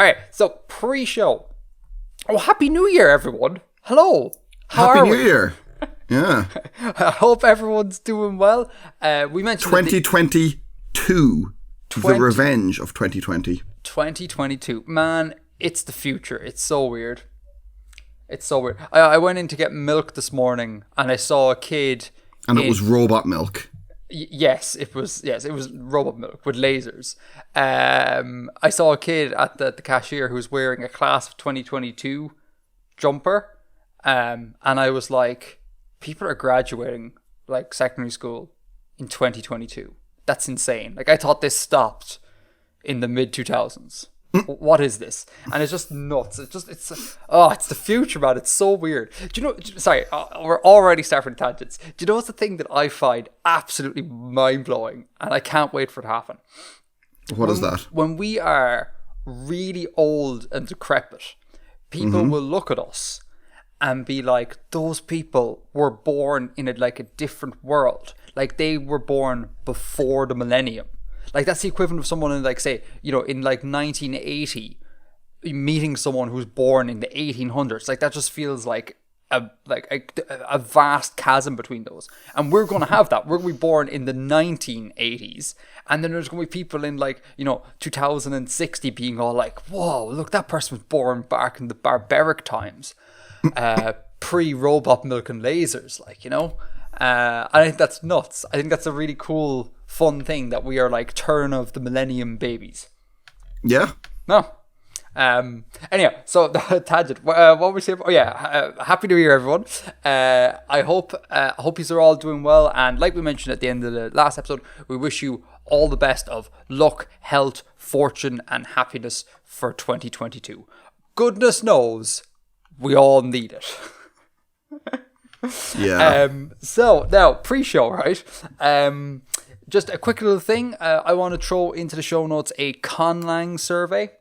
right, so pre-show. Oh, Happy New Year, everyone. Hello. How Happy are New we? Year. Yeah. I hope everyone's doing well. We mentioned 2022. The revenge of 2020. 2022. Man, it's the future. It's so weird. It's so weird. I went in to get milk this morning and I saw a kid. And it was robot milk. Yes, it was robot milk with lasers. I saw a kid at the cashier who was wearing a class of 2022 jumper. And I was like, people are graduating like secondary school in 2022. That's insane. Like, I thought this stopped in the mid 2000s. What is this? And it's just nuts. It's the future, man. It's so weird. Do you know? Sorry, we're already starting tangents. Do you know what's the thing that I find absolutely mind blowing, and I can't wait for it to happen? What is that? When we are really old and decrepit, people will look at us and be like, "Those people were born in a different world. Like, they were born before the millennium." Like, that's the equivalent of someone in, like, say, you know, in like 1980, meeting someone who's born in the 1800s. Like, that just feels like a vast chasm between those. And we're going to have that. We're going to be born in the 1980s. And then there's going to be people in, like, you know, 2060 being all like, whoa, look, that person was born back in the barbaric times. Pre-robot milk and lasers, like, you know. I think that's nuts. I think that's a really cool, fun thing that we are like turn of the millennium babies. Yeah. No. Anyhow, so the tangent. What were we saying? Oh yeah, Happy New Year, everyone. I hope you are all doing well. And like we mentioned at the end of the last episode, we wish you all the best of luck, health, fortune, and happiness for 2022. Goodness knows, we all need it. Yeah. So now pre-show, right? Just a quick little thing. I want to throw into the show notes a Conlang survey,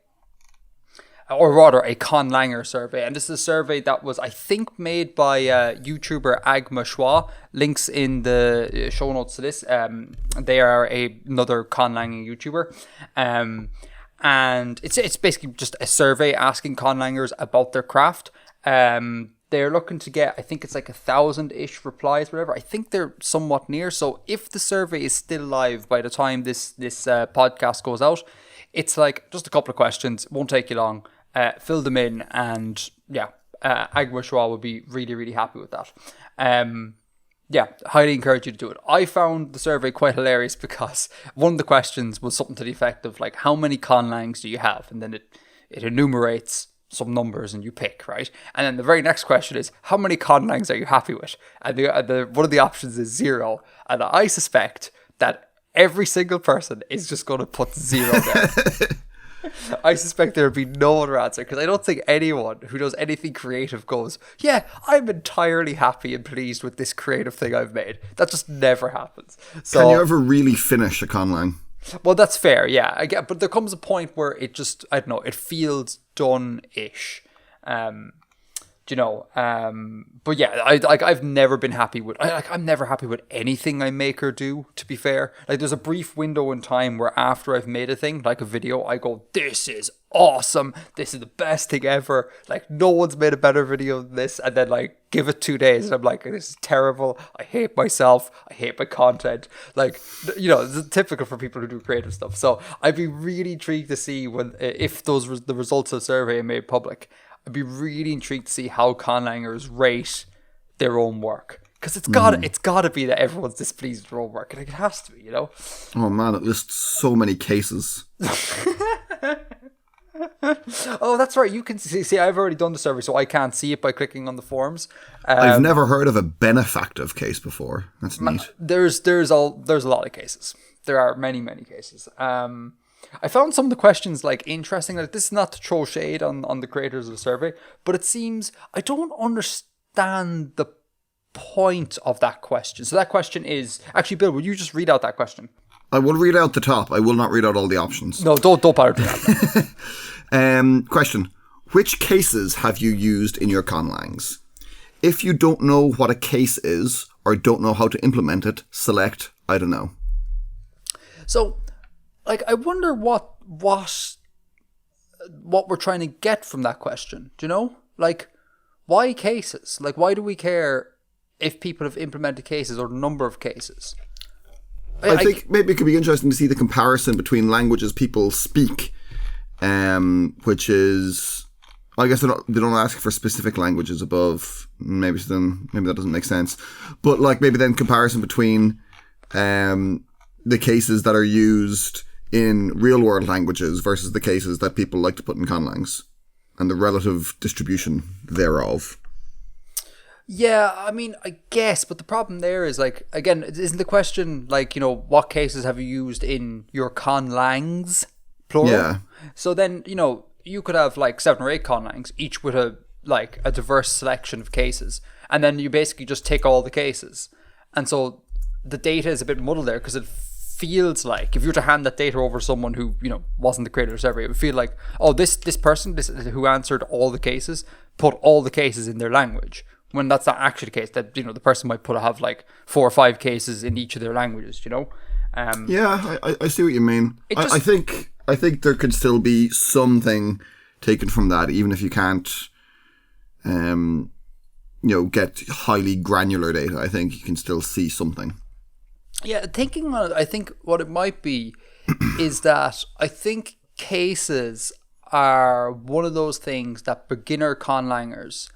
or rather a Conlanger survey. And this is a survey that was, I think, made by YouTuber Agma Schwa. Links in the show notes to this. They are another Conlang YouTuber. And it's basically just a survey asking Conlangers about their craft. They're looking to get, I think it's like 1,000-ish replies, whatever. I think they're somewhat near. So if the survey is still live by the time this podcast goes out, it's like just a couple of questions. It won't take you long. Fill them in, and yeah, Agma Schwa would be really, really happy with that. Yeah, highly encourage you to do it. I found the survey quite hilarious because one of the questions was something to the effect of like, how many conlangs do you have? And then it enumerates some numbers and you pick, right? And then the very next question is, how many conlangs are you happy with? And the one of the options is 0. And I suspect that every single person is just going to put 0 there. I suspect there would be no other answer, because I don't think anyone who does anything creative goes, yeah, I'm entirely happy and pleased with this creative thing I've made. That just never happens. So, can you ever really finish a conlang? Well, that's fair, yeah. I get, but there comes a point where it just, I don't know, it feels done-ish. You know, but yeah, I've never been happy with, I'm never happy with anything I make or do, to be fair. Like, there's a brief window in time where after I've made a thing, like a video, I go, this is awesome, this is the best thing ever, like, no one's made a better video than this, and then, like, give it 2 days, and I'm like, this is terrible, I hate myself, I hate my content, like, you know, it's typical for people who do creative stuff. So I'd be really intrigued to see if the results of the survey are made public. I'd be really intrigued to see how conlangers rate their own work, because it's got to be that everyone's displeased with their own work, and it has to be, you know. Oh man, it lists so many cases. Oh, that's right. You can see. I've already done the survey, so I can't see it by clicking on the forms. I've never heard of a benefactive case before. That's neat. There's a lot of cases. There are many cases. I found some of the questions like interesting. Like, this is not to throw shade on the creators of the survey, but it seems I don't understand the point of that question. So that question is actually, Bill, would you just read out that question? I will read out the top. I will not read out all the options. No, don't bother doing that. Question: which cases have you used in your conlangs? If you don't know what a case is or don't know how to implement it, select I don't know. So, like, I wonder what what we're trying to get from that question. Do you know? Like, why cases? Like, why do we care if people have implemented cases or the number of cases? I think maybe it could be interesting to see the comparison between languages people speak, which is, I guess they don't ask for specific languages above. Maybe that doesn't make sense. But like maybe then comparison between the cases that are used in real world languages versus the cases that people like to put in conlangs and the relative distribution thereof. Yeah, I mean, I guess, but the problem there is, like, again, isn't the question, like, you know, what cases have you used in your conlangs, plural? Yeah. So then, you know, you could have, like, 7 or 8 conlangs, each with a diverse selection of cases, and then you basically just take all the cases. And so the data is a bit muddled there, because it feels like, if you were to hand that data over to someone who, you know, wasn't the creator of the survey, it would feel like, oh, this person who answered all the cases, put all the cases in their language. When that's not actually the case, that, you know, the person might have like 4 or 5 cases in each of their languages, you know? Yeah, I see what you mean. I think there could still be something taken from that, even if you can't, you know, get highly granular data. I think you can still see something. Yeah, thinking on it, I think what it might be is that I think cases are one of those things that beginner conlangers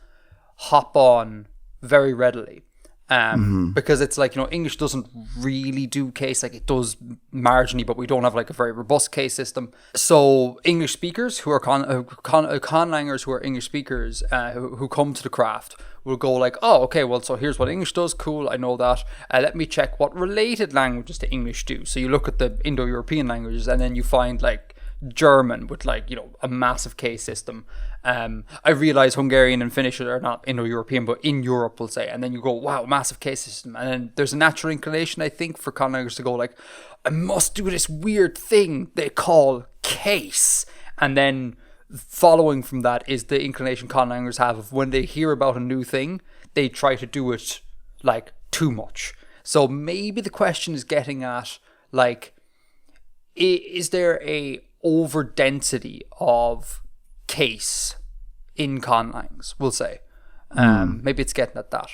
hop on very readily, because it's like, you know, English doesn't really do case, like it does marginally, but we don't have like a very robust case system. So English speakers who are conlangers who are English speakers who come to the craft will go like, oh, okay, well, so here's what English does, cool, I know that, let me check what related languages to English do. So you look at the Indo-European languages and then you find like German with like, you know, a massive case system. I realize Hungarian and Finnish are not Indo-European, but in Europe, we'll say. And then you go, wow, massive case system. And then there's a natural inclination, I think, for conlangers to go like, I must do this weird thing they call case. And then following from that is the inclination conlangers have of when they hear about a new thing, they try to do it like too much. So maybe the question is getting at like, is there a over density of case in conlangs, we'll say. Maybe it's getting at that.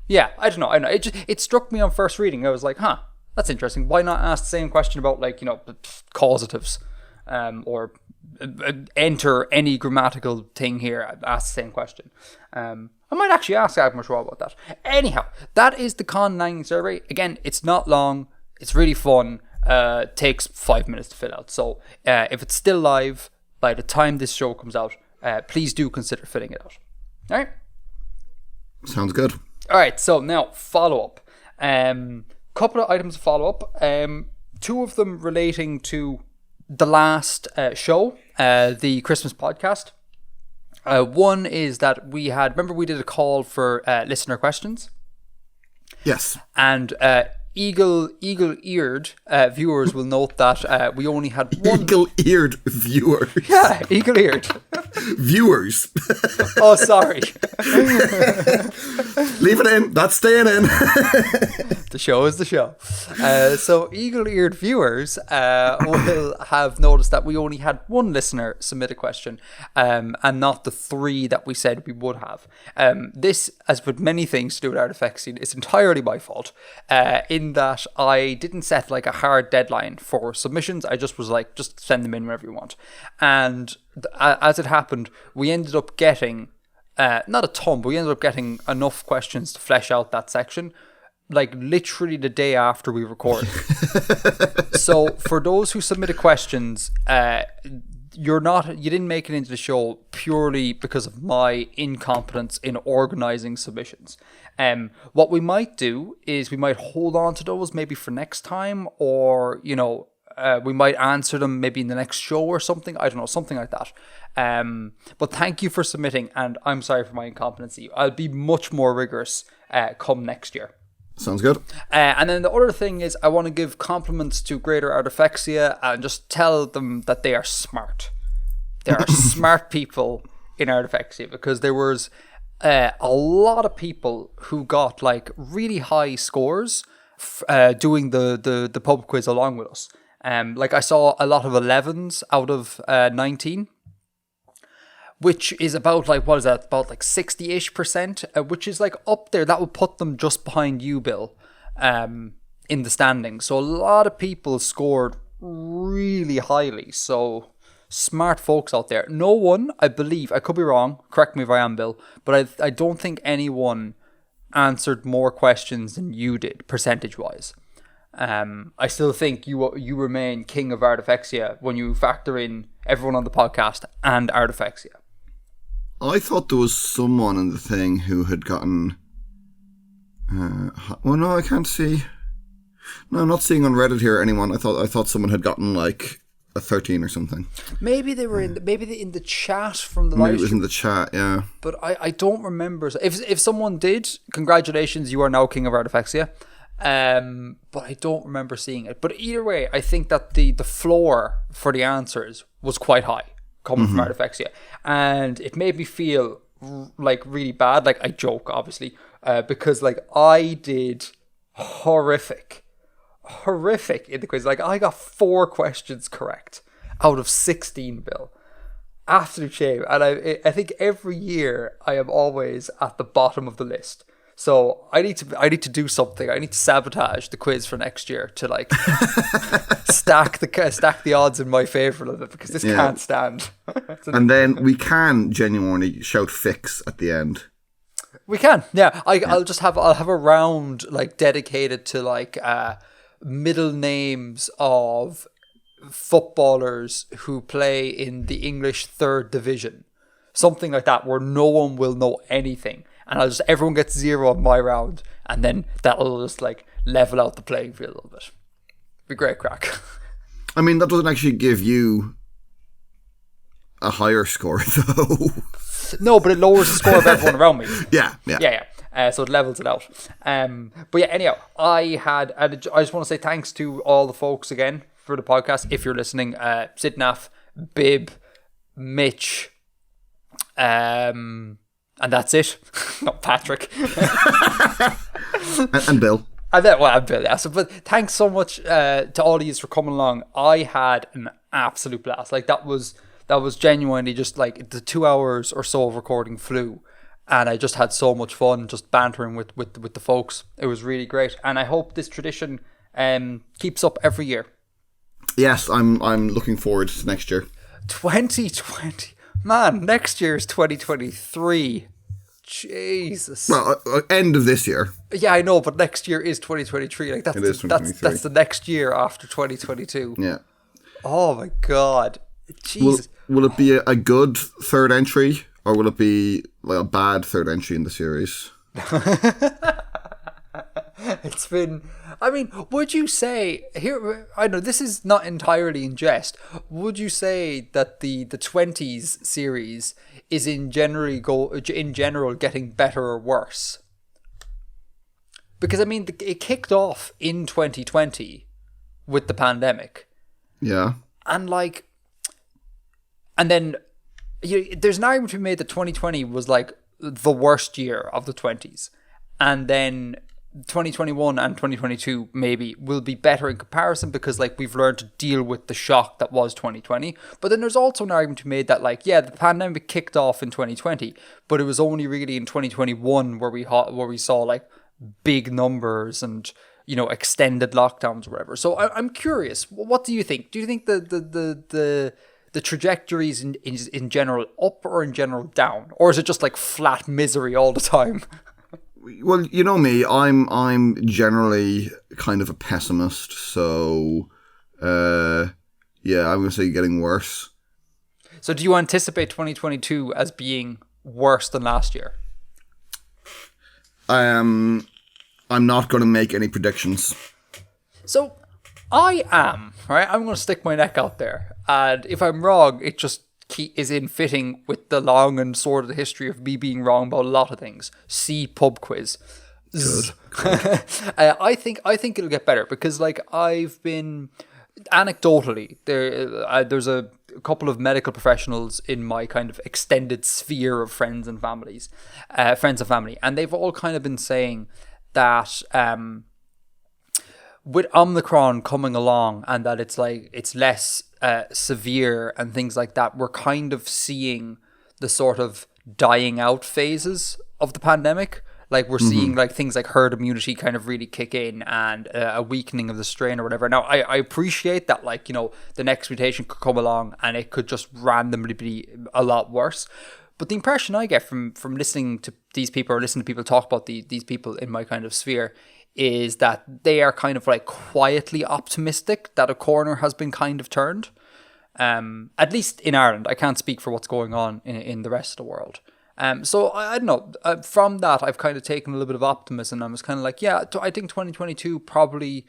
Yeah, I don't know. It struck me on first reading. I was like, huh, that's interesting. Why not ask the same question about, like, you know, causatives, or enter any grammatical thing here, ask the same question. I might actually ask Admirals about that. Anyhow, that is the Conlang survey. Again, it's not long. It's really fun. Takes 5 minutes to fill out. So if it's still live by the time this show comes out, please do consider filling it out. All right. Sounds good. All right. So now follow up. Couple of items of follow up. 2 of them relating to the last show, the Christmas podcast. One is that remember we did a call for listener questions. Yes. And eagle-eared viewers will note that we only had one... Eagle-eared viewers. Yeah, eagle-eared. Viewers. Oh, sorry. Leave it in. That's staying in. The show is the show. So eagle-eared viewers will have noticed that we only had one listener submit a question, and not the 3 that we said we would have. This, as with many things to do with Artifexian, is entirely my fault. In that I didn't set like a hard deadline for submissions. I just was like, just send them in whenever you want. And as it happened, we ended up getting, not a ton, but we ended up getting enough questions to flesh out that section, like literally the day after we recorded. So for those who submitted questions, you didn't make it into the show purely because of my incompetence in organizing submissions. What we might do is we might hold on to those maybe for next time, or, you know, we might answer them maybe in the next show or something. I don't know, something like that. But thank you for submitting, and I'm sorry for my incompetency. I'll be much more rigorous come next year. Sounds good. And then the other thing is I want to give compliments to Greater Artifexia and just tell them that they are smart. There are smart people in Artifexia, because there was a lot of people who got like really high scores doing the pub quiz along with us. Like I saw a lot of 11s out of 19. which is about like, what is that? About like 60-ish%, which is like up there. That would put them just behind you, Bill, in the standings. So a lot of people scored really highly. So smart folks out there. No one, I believe, I could be wrong, correct me if I am, Bill, but I don't think anyone answered more questions than you did, percentage-wise. I still think you remain king of Artifexia when you factor in everyone on the podcast and Artifexia. I thought there was someone in the thing who had gotten... well, no, I can't see... No, I'm not seeing on Reddit here anyone. I thought someone had gotten like a 13 or something. Maybe they were in the chat from the Maybe live it was stream. in the chat, yeah. But I don't remember. If someone did, congratulations, you are now king of Artifexia. But I don't remember seeing it. But either way, I think that the floor for the answers was quite high coming from Artifexia, and it made me feel like really bad. Like, I joke, obviously, because like I did horrific in the quiz. Like, I got 4 questions correct out of 16, Bill. Absolute shame. And I think every year I am always at the bottom of the list. So I need to do something. I need to sabotage the quiz for next year to like stack the odds in my favour of it, because this can't stand. And then we can genuinely shout fix at the end. We can, yeah. I'll have a round like dedicated to like middle names of footballers who play in the English 3rd division, something like that, where no one will know anything, and everyone gets 0 on my round, and then that'll just like level out the playing field a little bit. Be great crack. I mean, that doesn't actually give you a higher score though. No, but it lowers the score of everyone around me. Yeah. So it levels it out. But yeah, anyhow, I just want to say thanks to all the folks again for the podcast. If you're listening, Sidnaf, Bib, Mitch, and that's it. Not Patrick. and Bill. And Bill, yeah. So, but thanks so much to all of you for coming along. I had an absolute blast. Like, that was genuinely just like the 2 hours or so of recording flew. And I just had so much fun just bantering with the folks. It was really great. And I hope this tradition keeps up every year. Yes, I'm looking forward to next year. 2020. Man, next year is 2023. Jesus. Well, end of this year. Yeah, I know, but next year is 2023. Like, that's the next year after 2022. Yeah. Oh my God. Jesus. Will it be a good 3rd entry, or will it be like a bad 3rd entry in the series? It's been, I mean, would you say, here, I know this is not entirely in jest, would you say that the 20s series is in general getting better or worse? Because I mean, it kicked off in 2020 with the pandemic. Yeah. And like, and then there's an argument to be made that 2020 was like the worst year of the 20s. And then 2021 and 2022 maybe will be better in comparison, because like we've learned to deal with the shock that was 2020. But then there's also an argument to be made that like, yeah, the pandemic kicked off in 2020, but it was only really in 2021 where we saw like big numbers and, you know, extended lockdowns or whatever. So I'm curious, what do you think? Do you think the trajectories in general up or in general down, or is it just like flat misery all the time? Well, you know me, I'm generally kind of a pessimist, so yeah, I'm going to say getting worse. So do you anticipate 2022 as being worse than last year? I'm not going to make any predictions. So I am, right? I'm going to stick my neck out there, and if I'm wrong, it just is in fitting with the long and sordid history of me being wrong about a lot of things. See pub quiz. Good. I think it'll get better, because like I've been anecdotally there's a couple of medical professionals in my kind of extended sphere of friends and family, and they've all kind of been saying that with Omicron coming along, and that it's less severe and things like that, we're kind of seeing the sort of dying out phases of the pandemic. Like we're seeing like things like herd immunity kind of really kick in, and a weakening of the strain or whatever. Now, I appreciate that, like, you know, the next mutation could come along and it could just randomly be a lot worse. But the impression I get from listening to these people, or listening to people talk about these people in my kind of sphere, is that they are kind of like quietly optimistic that a corner has been kind of turned. At least in Ireland. I can't speak for what's going on in the rest of the world. So I don't know. From that, I've kind of taken a little bit of optimism. I was kind of like, yeah, I think 2022 probably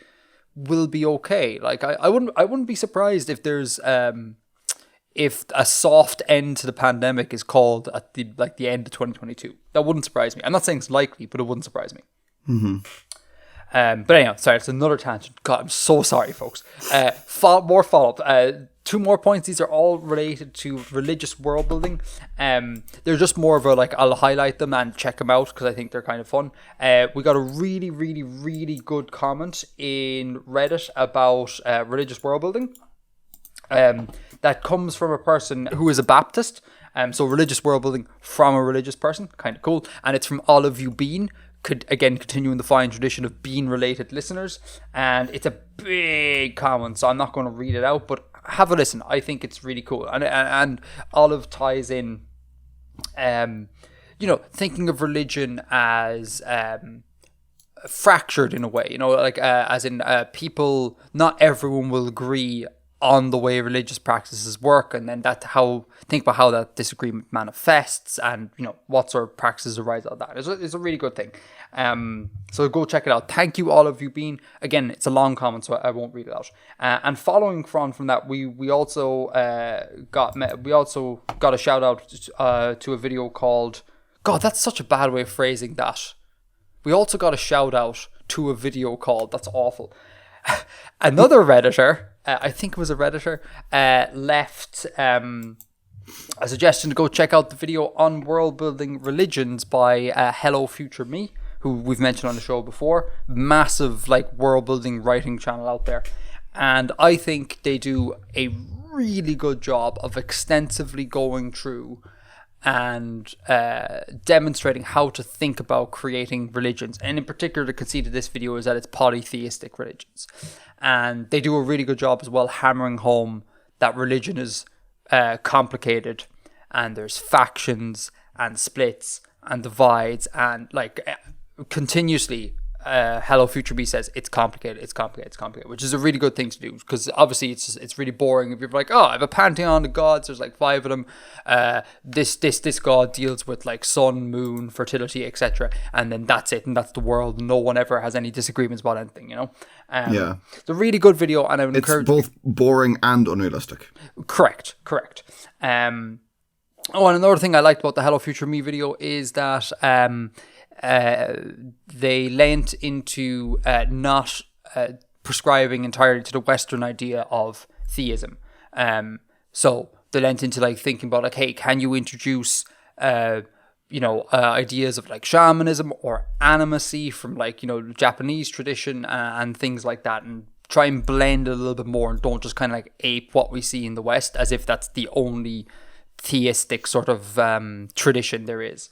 will be okay. Like I wouldn't be surprised if there's if a soft end to the pandemic is called at the end of 2022. That wouldn't surprise me. I'm not saying it's likely, but it wouldn't surprise me. But anyhow, sorry, it's another tangent. God, I'm so sorry, folks. More follow-up. 2 more points. These are all related to religious world building. They're just more of a, like, I'll highlight them and check them out because I think they're kind of fun. We got a really, really, really good comment in Reddit about religious world building. That comes from a person who is a Baptist. So religious world building from a religious person. Kind of cool. And it's from Olive You Bean. Again, continuing the fine tradition of bean-related listeners. And it's a big comment, so I'm not going to read it out, but have a listen. I think it's really cool. And Olive ties in, thinking of religion as fractured in a way, like as in people, not everyone will agree on the way religious practices work, and then think about how that disagreement manifests, and what sort of practices arise out of that. It's a really good thing. So go check it out. Thank you, all of you. Been again, it's a long comment, so I won't read it out. And following from that, we also got a shout out to a video called. God, that's such a bad way of phrasing that. We also got a shout out to a video called. That's awful. Another Redditor. I think it was a Redditor, left a suggestion to go check out the video on world building religions by Hello Future Me, who we've mentioned on the show before. Massive world building writing channel out there. And I think they do a really good job of extensively going through and demonstrating how to think about creating religions. And in particular, the conceit of this video is that it's polytheistic religions. And they do a really good job as well hammering home that religion is complicated, and there's factions and splits and divides, and continuously Hello Future Me says it's complicated, which is a really good thing to do, because obviously it's really boring if you're like, oh, I have a pantheon of gods, there's 5 of them, this god deals with sun, moon, fertility, etc., and then that's it, and that's the world. No one ever has any disagreements about anything, yeah, it's a really good video, and I would encourage. It's both boring and unrealistic. Correct. And another thing I liked about the Hello Future Me video is that they lent into not prescribing entirely to the Western idea of theism. So they lent into thinking about hey, can you introduce ideas of shamanism or animacy from Japanese tradition and things like that, and try and blend it a little bit more, and don't just kind of ape what we see in the West as if that's the only theistic sort of tradition there is.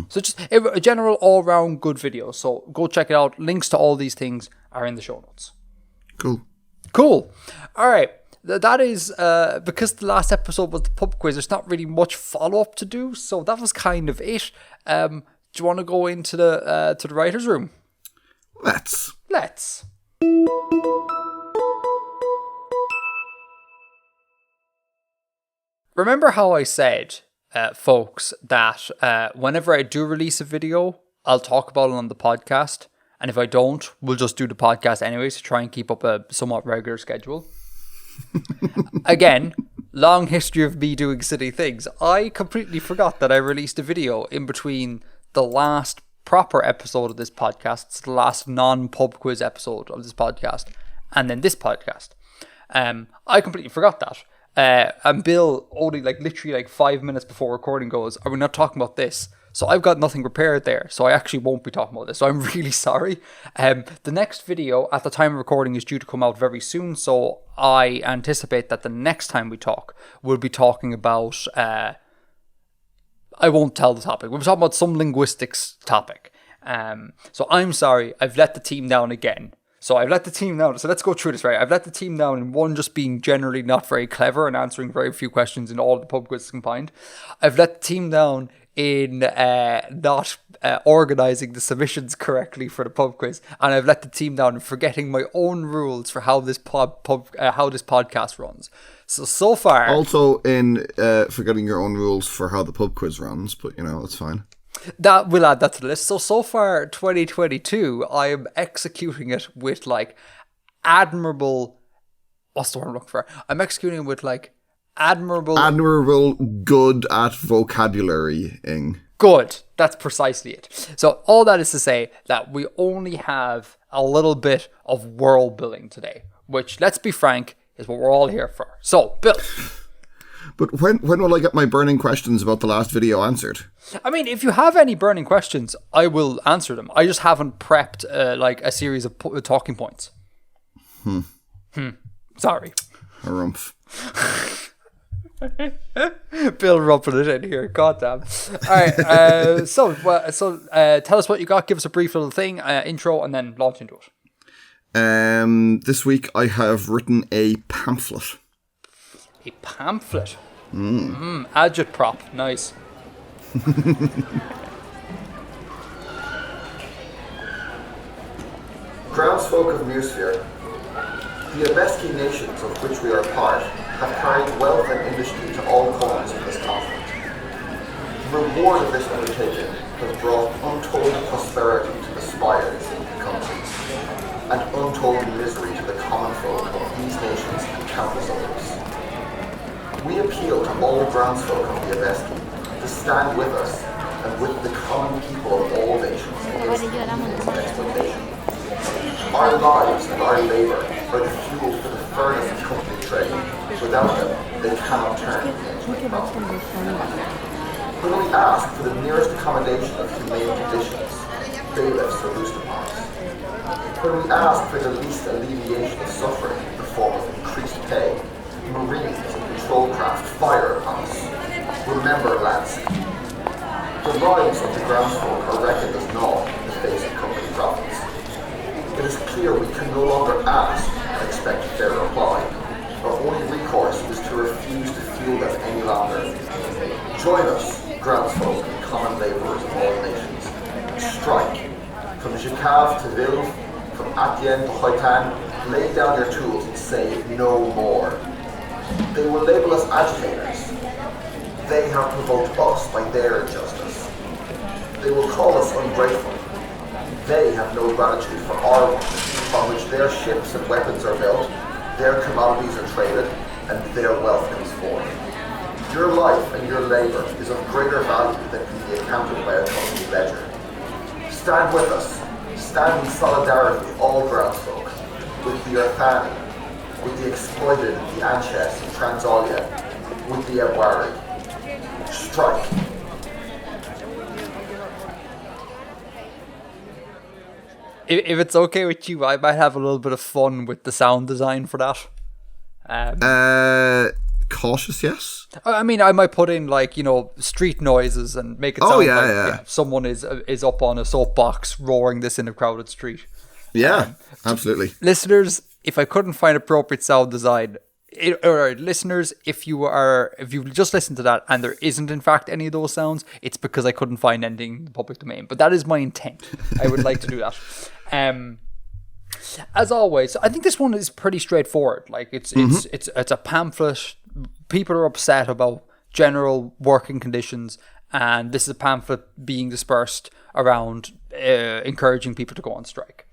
So just a general all-round good video. So go check it out. Links to all these things are in the show notes. Cool. All right. That is, because the last episode was the pub quiz, there's not really much follow-up to do. So that was kind of it. Do you want to go into the writer's room? Let's. Remember how I said, folks, that whenever I do release a video, I'll talk about it on the podcast, and if I don't, we'll just do the podcast anyways to try and keep up a somewhat regular schedule. Again, long history of me doing silly things. I completely forgot that I released a video in between the last proper episode of this podcast, the last non-pub quiz episode of this podcast, and then this podcast. I completely forgot that. And Bill only literally 5 minutes before recording goes, are we not talking about this? So I've got nothing prepared there, so I actually won't be talking about this, so I'm really sorry. The next video at the time of recording is due to come out very soon, so I anticipate that the next time we talk, we'll be talking about I won't tell the topic. We're talking about some linguistics topic. So I'm sorry, I've let the team down again. So I've let the team down. So let's go through this, right? I've let the team down in one, just being generally not very clever and answering very few questions in all the pub quizzes combined. I've let the team down in not organising the submissions correctly for the pub quiz, and I've let the team down in forgetting my own rules for how this how this podcast runs. So far, also in forgetting your own rules for how the pub quiz runs, but that's fine. That we'll add that to the list. So far, 2022, I am executing it with admirable. What's the word I'm looking for? I'm executing it with admirable, good at vocabularying. Good. That's precisely it. So all that is to say that we only have a little bit of world building today, which, let's be frank, is what we're all here for. So, Bill. But when will I get my burning questions about the last video answered? I mean, if you have any burning questions, I will answer them. I just haven't prepped a series of talking points. Sorry. Harumph. Bill rumping it in here. Goddamn. All right. So tell us what you got. Give us a brief little thing, intro, and then launch into it. This week I have written a pamphlet. A pamphlet. Agitprop. Nice. Groundsfolk of Musphere, the Abeski nations of which we are part have carried wealth and industry to all corners of this continent. The reward of this undertaking has brought untold prosperity to the spires of the country, and untold misery to the common folk of these nations and countless others. We appeal to all groundsfolk of the Abeski to stand with us and with the common people of all nations against the exploitation. Our lives and our labour are the fuel for the furnace of company trade. Without them, they cannot turn into profit. When we ask for the nearest accommodation of humane conditions, bailiffs are loosed upon us. When we ask for the least alleviation of suffering in the form of increased pay, marines and patrol craft fire upon us. Remember, lads, the lives of the groundsfolk are reckoned as naught in the face of company profits. It is clear we can no longer ask and expect a fair reply. Our only recourse is to refuse to fuel them any longer. Join us, groundsfolk and common labourers of all nations. Strike. From Jikav to Vilv, from Atien to Hoitan, lay down your tools and say no more. They will label us agitators. They have provoked us by their injustice. They will call us ungrateful. They have no gratitude for our work, upon which their ships and weapons are built, their commodities are traded, and their wealth comes forth. Your life and your labour is of greater value than can be accounted by a company ledger. Stand with us. Stand in solidarity with all groundsfolk, with the Earthani, with the exploited, the Anches and Transolia, with the Ebwari. Strike. If it's okay with you, I might have a little bit of fun with the sound design for that. Cautious, yes. I mean, I might put in street noises and make it sound someone is up on a soapbox roaring this in a crowded street. Yeah, absolutely. Listeners, if I couldn't find appropriate sound design, listeners, if you just listened to that and there isn't in fact any of those sounds, it's because I couldn't find anything in the public domain. But that is my intent. I would like to do that. As always, I think this one is pretty straightforward. It's a pamphlet. People are upset about general working conditions, and this is a pamphlet being dispersed around encouraging people to go on strike.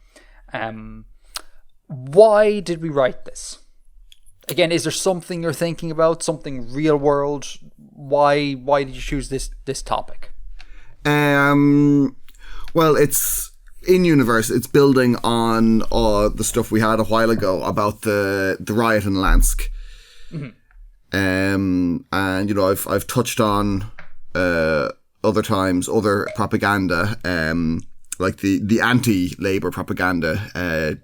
Why did we write this? Again, is there something you're thinking about? Something real world? Why did you choose this topic? Well, it's in universe. It's building on the stuff we had a while ago about the riot in Lansk. Mm-hmm. And I've touched on other times other propaganda, like the anti-labor propaganda.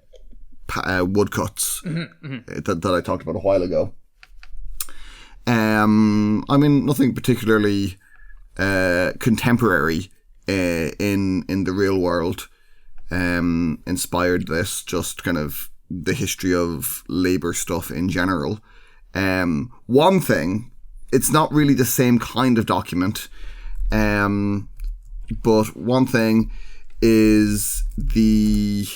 Woodcuts that I talked about a while ago. I mean, nothing particularly contemporary in the real world inspired this, just kind of the history of labor stuff in general. One thing, it's not really the same kind of document, but one thing is the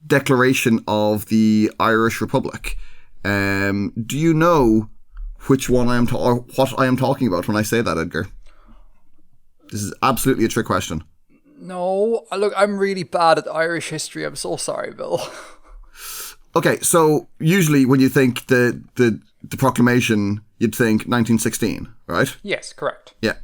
Declaration of the Irish Republic. Do you know which one or what I am talking about when I say that, Edgar? This is absolutely a trick question. No, look, I'm really bad at Irish history. I'm so sorry, Bill. Okay, so usually when you think the proclamation, you'd think 1916, right? Yes, correct. Yeah.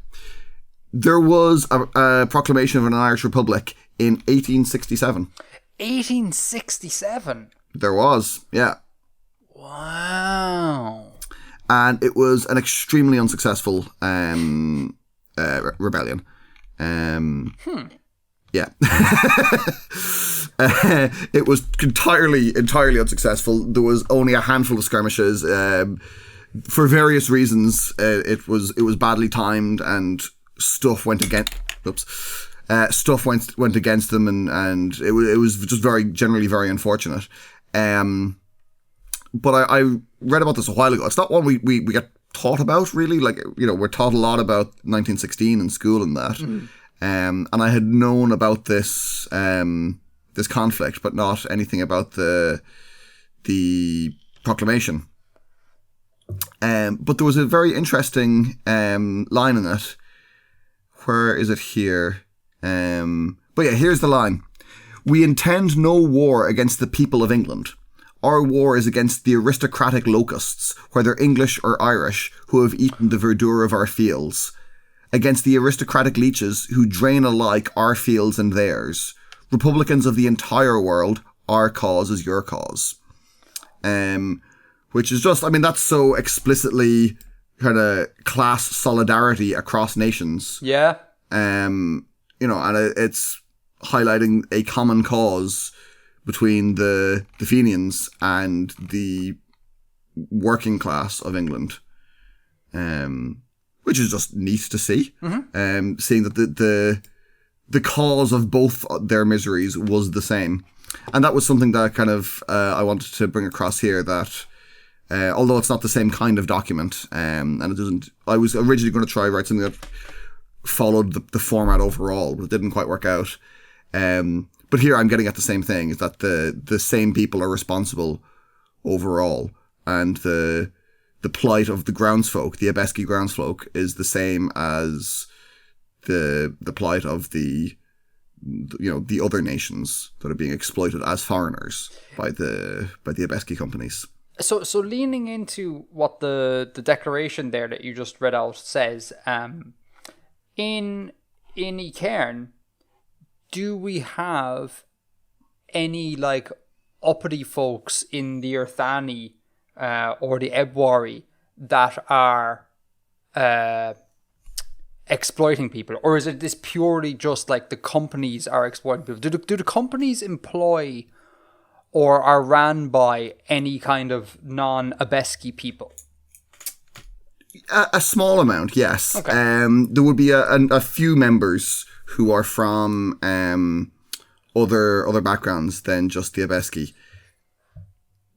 There was a proclamation of an Irish Republic in 1867. 1867? There was, yeah. Wow. And it was an extremely unsuccessful rebellion. Yeah. It was entirely unsuccessful. There was only a handful of skirmishes. For various reasons, it was badly timed, and stuff went against them, and it was just generally very unfortunate. But I read about this a while ago. It's not one we get taught about, really. Like, we're taught a lot about 1916 in school and that. And I had known about this this conflict, but not anything about the proclamation. But there was a very interesting line in it. Where is it here? But yeah, here's the line. We intend no war against the people of England. Our war is against the aristocratic locusts, whether English or Irish, who have eaten the verdure of our fields. Against the aristocratic leeches who drain alike our fields and theirs. Republicans of the entire world, our cause is your cause. Which is just, that's so explicitly kind of class solidarity across nations. Yeah. And it's highlighting a common cause between the Fenians and the working class of England. Which is just neat to see. Mm-hmm. Seeing that the cause of both their miseries was the same. And that was something that kind of I wanted to bring across here, that although it's not the same kind of document, and it doesn't, I was originally going to try write something that followed the format overall, but it didn't quite work out. But here I'm getting at the same thing, is that the same people are responsible overall, and the plight of the groundsfolk, the Abeski groundsfolk, is the same as the plight of the other nations that are being exploited as foreigners by the Abeski companies. So leaning into what the declaration there that you just read out says, in Cairn, do we have any like uppity folks in the Earthani or the Ebwari that are exploiting people, or is it this purely just like the companies are exploiting people? Do the companies employ or are ran by any kind of non-Abeski people? A small amount, yes. Okay. There would be a few members who are from other backgrounds than just the Abeski.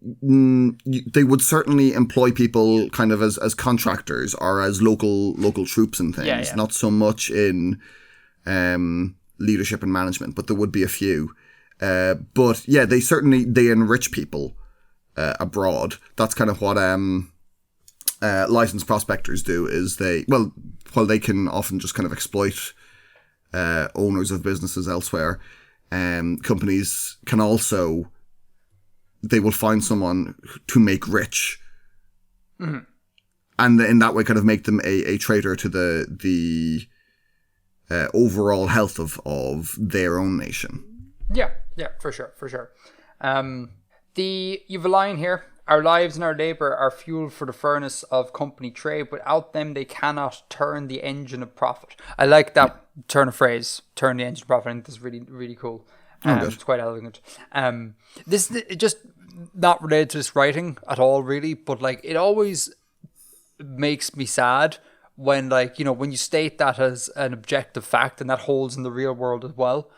They would certainly employ people kind of as contractors or as local troops and things. Yeah. Not so much in leadership and management, but there would be a few. But yeah, they enrich people abroad. That's kind of what licensed prospectors do. Is while they can often just kind of exploit owners of businesses elsewhere, companies can also, they will find someone to make rich, mm-hmm. and in that way kind of make them a traitor to the overall health of their own nation. Yeah, for sure. You've a line here. Our lives and our labour are fuel for the furnace of company trade. Without them, they cannot turn the engine of profit. I like that turn of phrase, turn the engine of profit. I think that's really, really cool. It's quite elegant. This is just not related to this writing at all, really, but like it always makes me sad when, like, you know, when you state that as an objective fact, and that holds in the real world as well,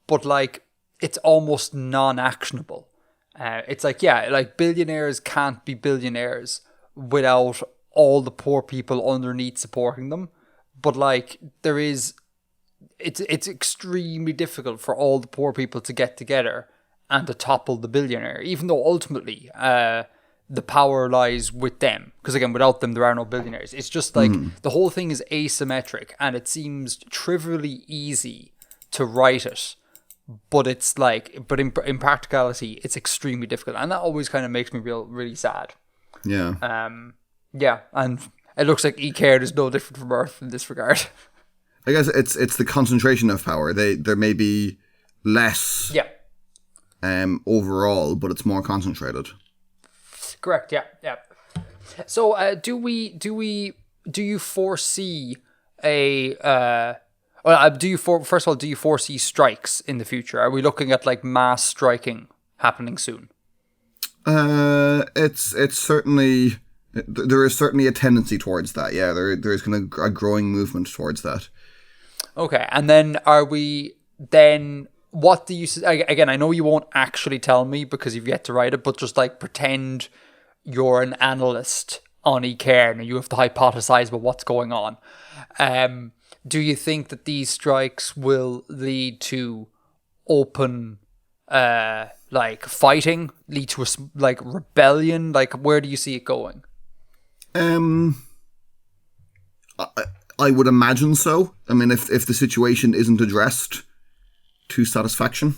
but like it's almost non-actionable. It's like, yeah, like billionaires can't be billionaires without all the poor people underneath supporting them. But like it's extremely difficult for all the poor people to get together and to topple the billionaire, even though ultimately the power lies with them. Because again, without them, there are no billionaires. It's just like the whole thing is asymmetric, and it seems trivially easy to write it. But it's like, but in practicality, it's extremely difficult, and that always kind of makes me really sad. Yeah. Yeah, and it looks like E-Caird is no different from Earth in this regard. I guess it's the concentration of power. There may be less. Yeah. Overall, but it's more concentrated. Correct. Yeah. So, do you foresee a first of all, do you foresee strikes in the future? Are we looking at like mass striking happening soon? It's certainly, there is certainly a tendency towards that. Yeah, there is kind of a growing movement towards that. Okay, and then what do you, again, I know you won't actually tell me because you've yet to write it, but just like pretend you're an analyst on eCairn and you have to hypothesize about what's going on. Do you think that these strikes will lead to open, like fighting, lead to like rebellion? Like, where do you see it going? I would imagine so. I mean, if the situation isn't addressed to satisfaction.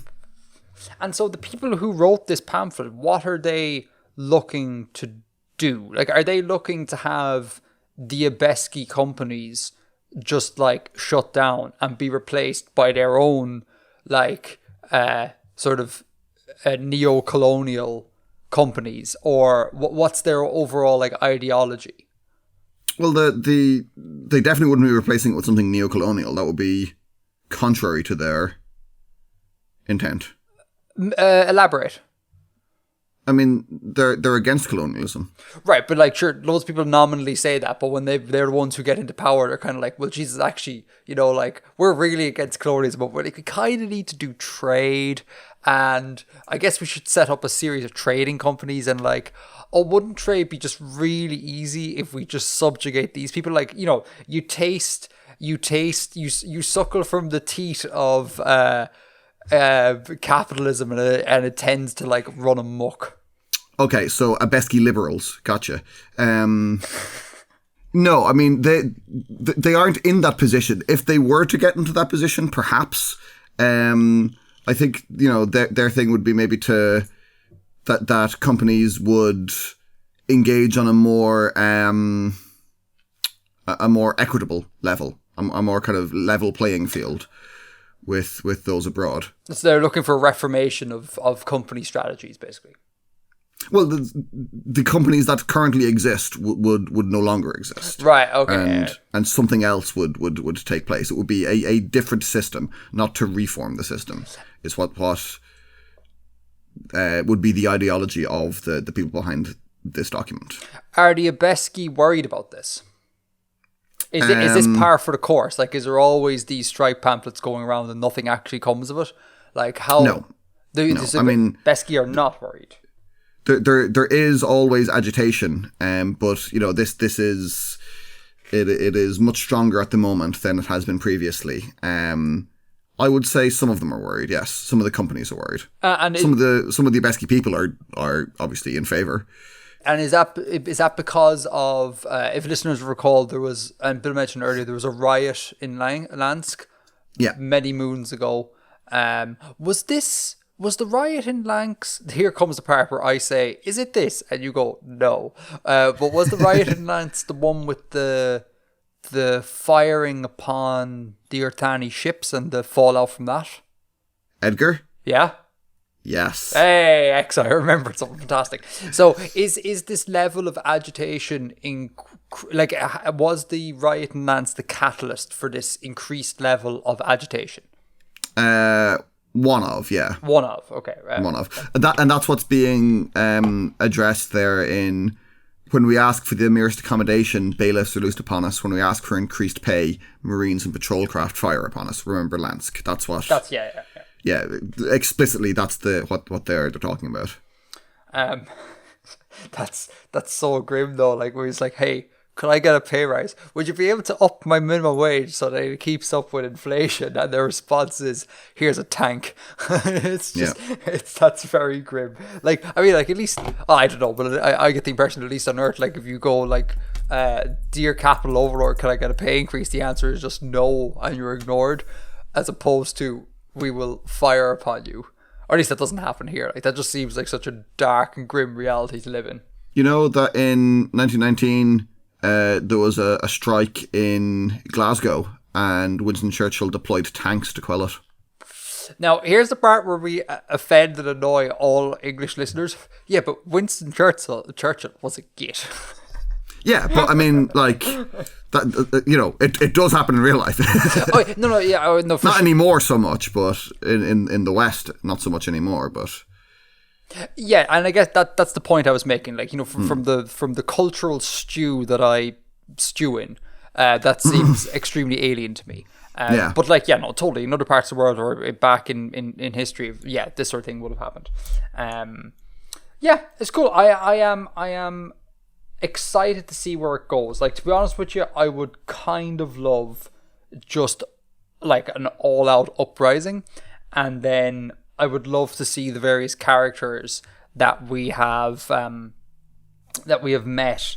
And so the people who wrote this pamphlet, what are they looking to do? Like, are they looking to have the Abeski companies just like shut down and be replaced by their own like sort of neo-colonial companies, or what's their overall like ideology? Well, they definitely wouldn't be replacing it with something neo-colonial. That would be contrary to their intent. Elaborate. I mean, they're against colonialism. Right, but like, sure, loads of people nominally say that, but when they're the ones who get into power, they're kind of like, well, Jesus, actually, you know, like, we're really against colonialism, but we kind of need to do trade, and I guess we should set up a series of trading companies, and like, oh, wouldn't trade be just really easy if we just subjugate these people? Like, you know, you suckle from the teat of capitalism, and it tends to like run amok. Okay, so Abeski liberals, gotcha. No, I mean they aren't in that position. If they were to get into that position, perhaps. I think, you know, their thing would be maybe that companies would engage on a more equitable level, a more kind of level playing field with those abroad. So they're looking for a reformation of company strategies, basically. Well, the companies that currently exist would no longer exist. Right, okay. And something else would take place. It would be a different system, not to reform the system, is what would be the ideology of the people behind this document. Are the Abeski worried about this? Is this par for the course? Like, is there always these strike pamphlets going around and nothing actually comes of it? Like, how? No. I mean, Abeski are not worried. There is always agitation, but you know, this is it is much stronger at the moment than it has been previously. I would say some of them are worried. Yes, some of the companies are worried, and some of the Abeski people are obviously in favor. And is that because of, if listeners recall, there was, and Bill mentioned earlier, there was a riot in Lansk many moons ago. Was the riot in Lansk, here comes the part where I say, is it this? And you go, no. But was the riot in Lansk the one with the firing upon the Irtani ships and the fallout from that? Edgar? Yeah? Yes. Hey, X, I remembered something fantastic. So is this level of agitation, was the riot in Lansk the catalyst for this increased level of agitation? One of, yeah. One of, okay. One of. And that's what's being addressed there in When we ask for the merest accommodation, bailiffs are loosed upon us. When we ask for increased pay, Marines and patrol craft fire upon us. Remember Lansk. That's what... Yeah, explicitly that's what they're talking about. That's so grim though, like where he's like, hey, could I get a pay rise? Would you be able to up my minimum wage so that it keeps up with inflation? And their response is, here's a tank. It's just, that's very grim. Like, I mean, like at least, I don't know, but I get the impression at least on Earth, like if you go like, dear capital overlord, can I get a pay increase? The answer is just no, and you're ignored, as opposed to, we will fire upon you. Or at least that doesn't happen here. Like that just seems like such a dark and grim reality to live in. You know that in 1919, there was a strike in Glasgow, and Winston Churchill deployed tanks to quell it. Now, here's the part where we offend and annoy all English listeners. Yeah, but Winston Churchill was a git. Yeah, but I mean, like, that, you know, it does happen in real life. Not anymore so much, but in the West, not so much anymore, but... Yeah, and I guess that's the point I was making. Like, you know, from the cultural stew that I stew in, that seems extremely alien to me. But like, yeah, no, totally. In other parts of the world or back in history, yeah, this sort of thing would have happened. Yeah, it's cool. I am excited to see where it goes. Like, to be honest with you, I would kind of love just like an all-out uprising, and then I would love to see the various characters that we have met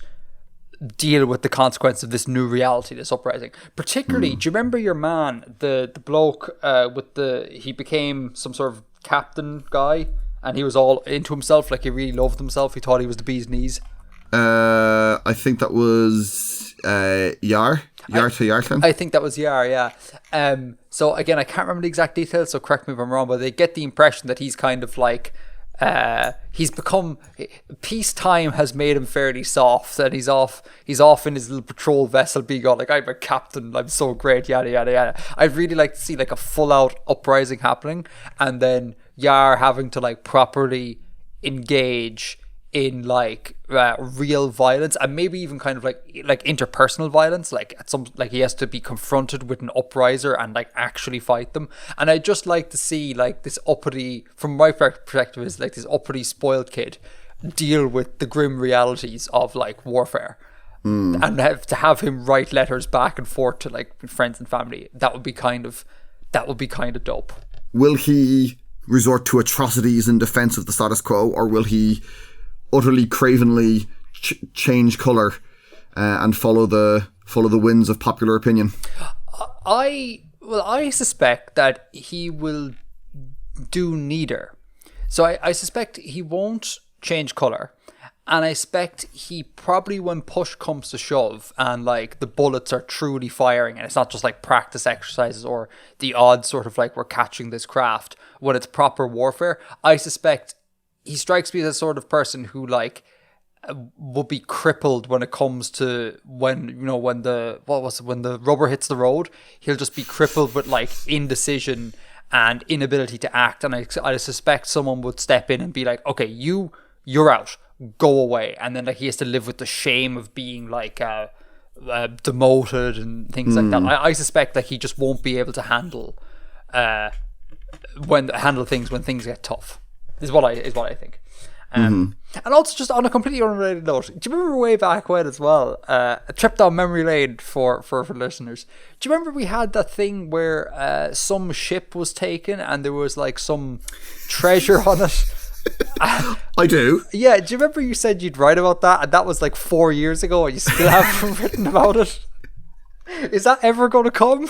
deal with the consequence of this new reality, this uprising. Particularly, do you remember your man, the bloke he became some sort of captain guy, and he was all into himself, like he really loved himself. He thought he was the bee's knees. I think that was Yar to Yarton. I think that was Yar, yeah. So again, I can't remember the exact details, so correct me if I'm wrong, but they get the impression that he's kind of like peacetime has made him fairly soft, and he's off in his little patrol vessel being all like, I'm a captain, I'm so great, yada yada yada. I'd really like to see like a full out uprising happening, and then Yar having to like properly engage in like real violence, and maybe even kind of like interpersonal violence, like at some, like he has to be confronted with an upriser and like actually fight them. And I'd just like to see like this uppity, from my perspective, is like this uppity spoiled kid deal with the grim realities of like warfare, and to have him write letters back and forth to like friends and family. That would be kind of dope. Will he resort to atrocities in defense of the status quo, or will he utterly cravenly change colour and follow the winds of popular opinion? I suspect that he will do neither. So I suspect he won't change colour, and I suspect he probably, when push comes to shove and like the bullets are truly firing and it's not just like practice exercises or the odd sort of like we're catching this craft, when it's proper warfare, I suspect he strikes me as a sort of person who like would be crippled when it comes to when the rubber hits the road. He'll just be crippled with like indecision and inability to act, and I suspect someone would step in and be like, okay, you're out, go away, and then like he has to live with the shame of being like demoted and things like that. I suspect that he just won't be able to handle things when things get tough. Is what I think. And also, just on a completely unrelated note, do you remember way back when as well, a trip down memory lane for listeners, do you remember we had that thing where some ship was taken and there was like some treasure on it? I do. Yeah, do you remember you said you'd write about that, and that was like 4 years ago and you still haven't written about it? Is that ever going to come?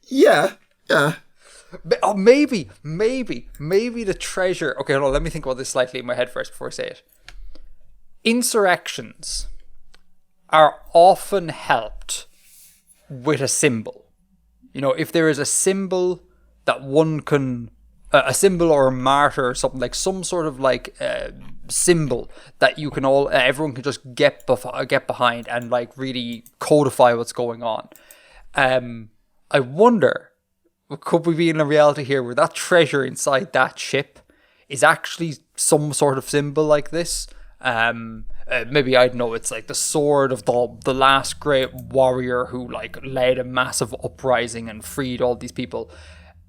Yeah. Oh, maybe the treasure. Okay, hold on, let me think about this slightly in my head first before I say it. Insurrections are often helped with a symbol. You know, if there is a symbol that one can, a symbol or a martyr or something, like some sort of like symbol that you can everyone can just get behind and like really codify what's going on. I wonder, could we be in a reality here where that treasure inside that ship is actually some sort of symbol like this? maybe I'd know it's like the sword of the last great warrior who like led a massive uprising and freed all these people.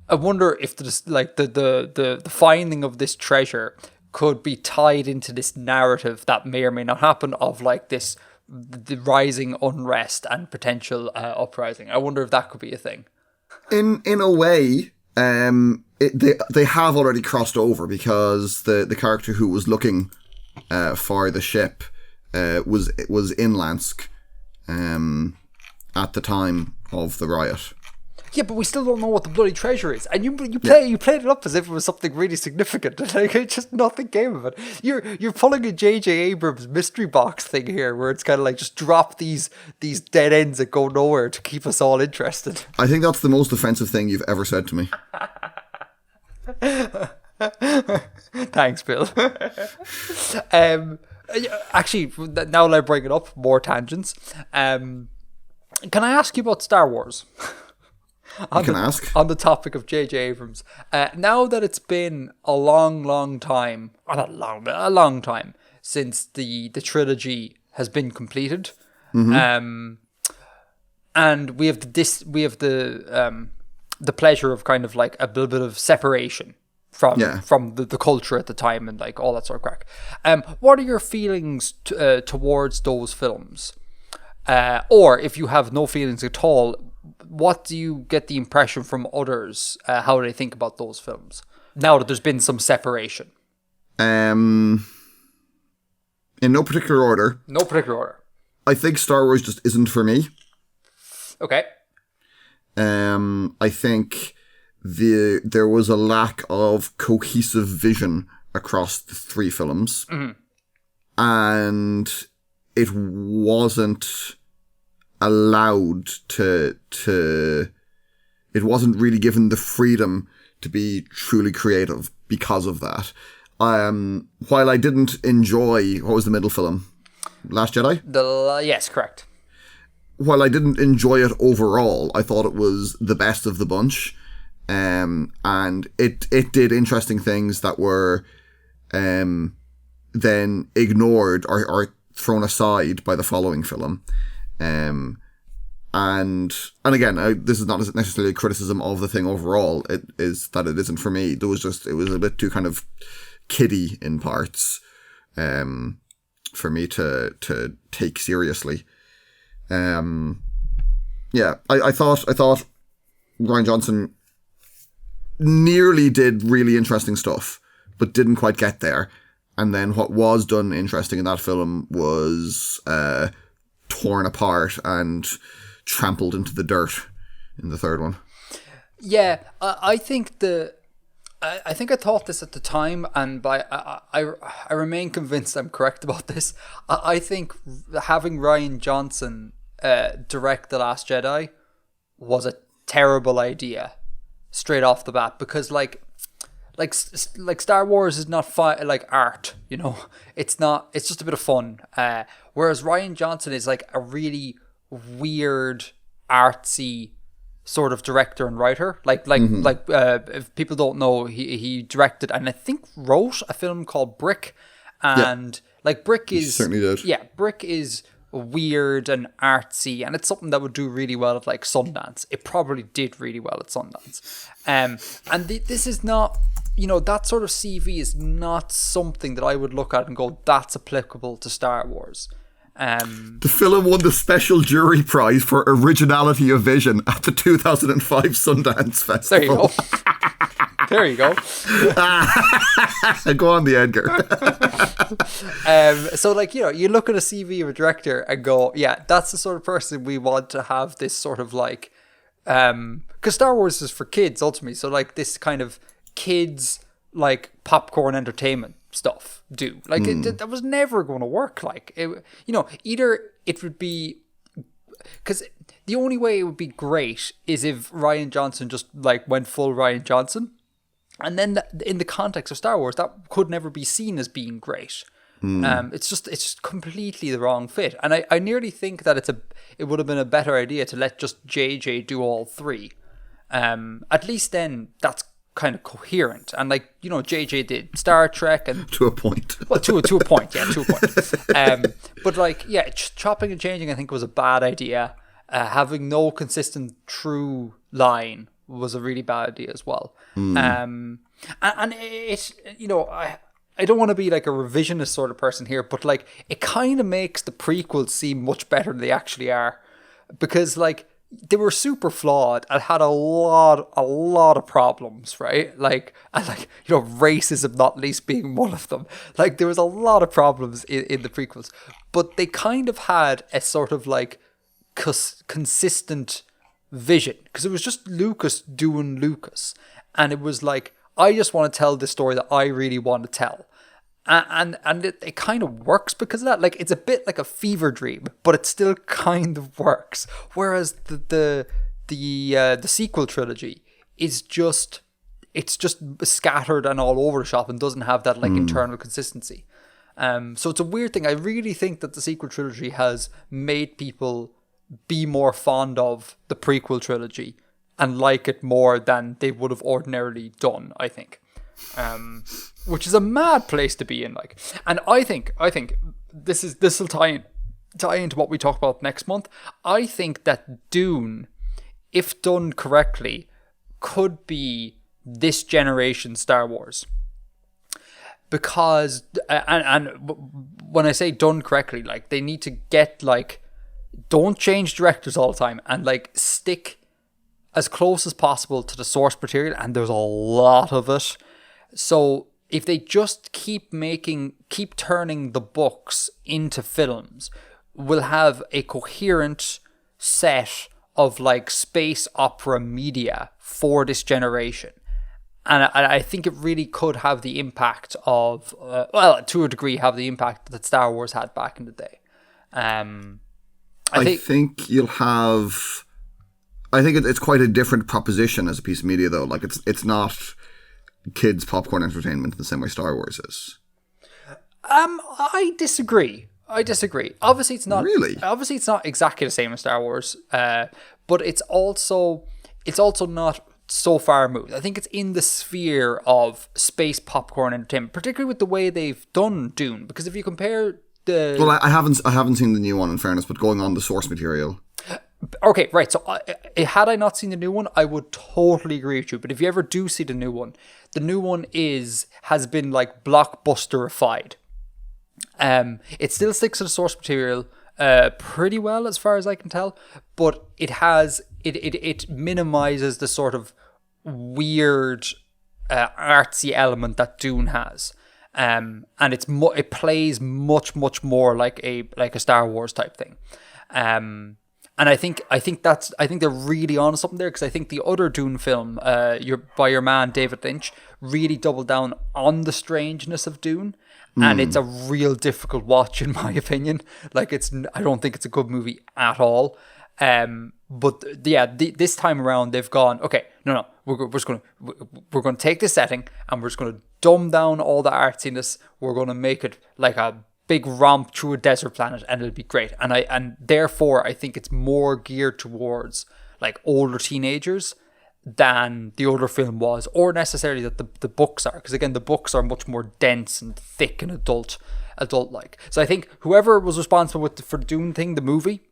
I wonder if the finding of this treasure could be tied into this narrative that may or may not happen of like the rising unrest and potential uprising. I wonder if that could be a thing. In a way, they have already crossed over, because the character who was looking for the ship was in Lansk at the time of the riot. Yeah, but we still don't know what the bloody treasure is, and you played it up as if it was something really significant. Like, it just nothing came of it. You're pulling a J.J. Abrams mystery box thing here, where it's kind of like just drop these dead ends that go nowhere to keep us all interested. I think that's the most offensive thing you've ever said to me. Thanks, Bill. Actually, now that I bring it up, more tangents. Can I ask you about Star Wars? Ask. On the topic of J.J. Abrams. Now that it's been a long time, or not long, but a long time since the trilogy has been completed, and we have the pleasure of kind of like a little bit of separation from the culture at the time and like all that sort of crack. What are your feelings towards those films? Or if you have no feelings at all, what do you get the impression from others, how they think about those films, now that there's been some separation? In no particular order. No particular order. I think Star Wars just isn't for me. Okay. I think there was a lack of cohesive vision across the three films. Mm-hmm. And it wasn't allowed it wasn't really given the freedom to be truly creative because of that. While I didn't enjoy, what was the middle film? Last Jedi? Yes, correct. While I didn't enjoy it overall, I thought it was the best of the bunch. And it did interesting things that were then ignored or thrown aside by the following film. And again, this is not necessarily a criticism of the thing overall. It is that it isn't for me. It was a bit too kind of kiddie in parts, for me to take seriously. I thought Rian Johnson nearly did really interesting stuff, but didn't quite get there. And then what was done interesting in that film was torn apart and trampled into the dirt in the third one. Yeah, I think I think I thought this at the time, and I remain convinced I'm correct about this. I think having Rian Johnson direct The Last Jedi was a terrible idea straight off the bat, because like Star Wars is not like art, you know. It's just a bit of fun. Whereas Rian Johnson is like a really weird, artsy sort of director and writer. If people don't know, he directed and I think wrote a film called Brick, and Brick is, he certainly did. Yeah, Brick is weird and artsy, and it's something that would do really well at like Sundance. It probably did really well at Sundance. This is not, you know, that sort of CV is not something that I would look at and go, that's applicable to Star Wars. The film won the Special Jury Prize for Originality of Vision at the 2005 Sundance Festival. There you go. Go on, the Edgar. So, like, you know, you look at a CV of a director and go, yeah, that's the sort of person we want to have this sort of like, because Star Wars is for kids ultimately. So, like, this kind of kids like popcorn entertainment stuff do like that was never going to work. Like, it, you know, either it would be, because the only way it would be great is if Rian Johnson just like went full Rian Johnson, and then in the context of Star Wars that could never be seen as being great. It's just completely the wrong fit, and I nearly think that it would have been a better idea to let just JJ do all three. At least then that's kind of coherent. And like, you know, JJ did Star Trek and to a point. Well, to a point, yeah, to a point. But like, yeah, chopping and changing I think was a bad idea. Having no consistent through line was a really bad idea as well. And it, you know, I don't want to be like a revisionist sort of person here, but like it kind of makes the prequels seem much better than they actually are, because like they were super flawed and had a lot of problems, right? Like, and like, you know, racism not least being one of them. Like there was a lot of problems in the prequels, but they kind of had a sort of like consistent vision, because it was just Lucas doing Lucas, and it was like, I just want to tell the story that I really want to tell. And it kind of works because of that. Like, it's a bit like a fever dream, but it still kind of works. Whereas the sequel trilogy is just, it's just scattered and all over the shop and doesn't have that like internal consistency. So it's a weird thing. I really think that the sequel trilogy has made people be more fond of the prequel trilogy and like it more than they would have ordinarily done, I think. Which is a mad place to be in, like. And I think this will tie into what we talk about next month. I think that Dune, if done correctly, could be this generation Star Wars. Because and when I say done correctly, like, they need to get, like, don't change directors all the time and like stick as close as possible to the source material, and there's a lot of it. So if they just keep turning the books into films, we'll have a coherent set of like space opera media for this generation. And I think it really could have the impact of, well, to a degree, have the impact that Star Wars had back in the day. I think you'll have... I think it's quite a different proposition as a piece of media, though. Like, it's not kids' popcorn entertainment the same way Star Wars is. I disagree. Obviously, it's not. Really? Obviously, it's not exactly the same as Star Wars. But it's also not so far removed. I think it's in the sphere of space popcorn entertainment, particularly with the way they've done Dune. Because if you compare the... Well, I haven't seen the new one, in fairness, but going on the source material... Okay, right. So had I not seen the new one, I would totally agree with you. But if you ever do see the new one has been like blockbusterified. It still sticks to the source material pretty well, as far as I can tell, but it minimizes the sort of weird artsy element that Dune has. And it plays much more like a Star Wars type thing. And I think they're really on something there, because I think the other Dune film, by your man David Lynch, really doubled down on the strangeness of Dune, and it's a real difficult watch in my opinion. Like, I don't think it's a good movie at all. But yeah, this time around they've gone, okay, no, we're going to take this setting and we're just going to dumb down all the artsiness. We're going to make it like a big romp through a desert planet, and it'll be great. And therefore I think it's more geared towards like older teenagers than the older film was, or necessarily that the books are, because again the books are much more dense and thick and adult like. So I think whoever was responsible for Dune thing, the movie,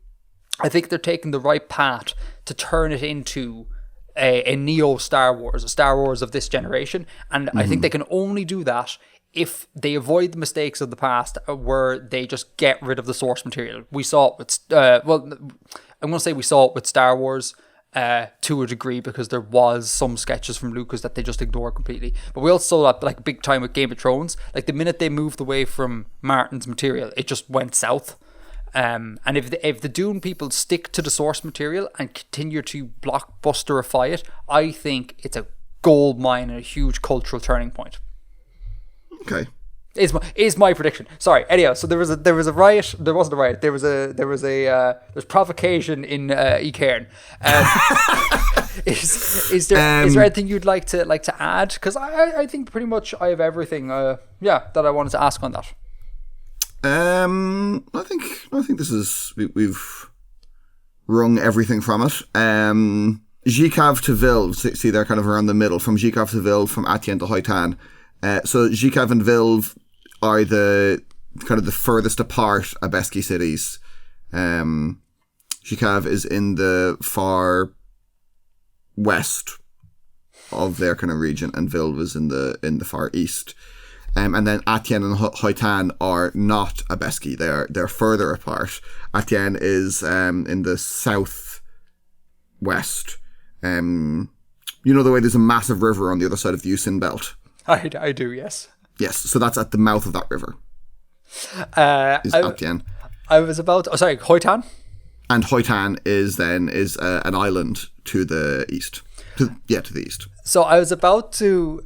I think they're taking the right path to turn it into a neo Star Wars, a Star Wars of this generation. And I think they can only do that if they avoid the mistakes of the past, where they just get rid of the source material. We saw it with, I'm going to say we saw it with Star Wars to a degree, because there was some sketches from Lucas that they just ignored completely. But we also saw that like big time with Game of Thrones. Like, the minute they moved away from Martin's material, it just went south. And if the Dune people stick to the source material and continue to blockbusterify it, I think it's a gold mine and a huge cultural turning point. Okay. Is my prediction. Sorry. Anyhow, so there was a riot. There wasn't a riot. There's provocation in Cairn. Is there anything you'd like to add? Because I think pretty much I have everything. That I wanted to ask on that. I think this is we've wrung everything from it. Zhikav to Vilv, see they're kind of around the middle, from Zhikav to Vilv, from Atien to Hoitan. So Zhikav and Vilv are the kind of the furthest apart Abeski cities. Zhikav is in the far west of their kind of region, and Vilv is in the far east. And then Atien and Hoitan are not Abeski. They're further apart. Atien is in the southwest. You know the way there's a massive river on the other side of the Usain Belt? I do, yes. Yes, so that's at the mouth of that river. Is Atien. I was about... Oh, sorry, Hoitan? And Hoitan is an island to the east. To the east. So I was about to...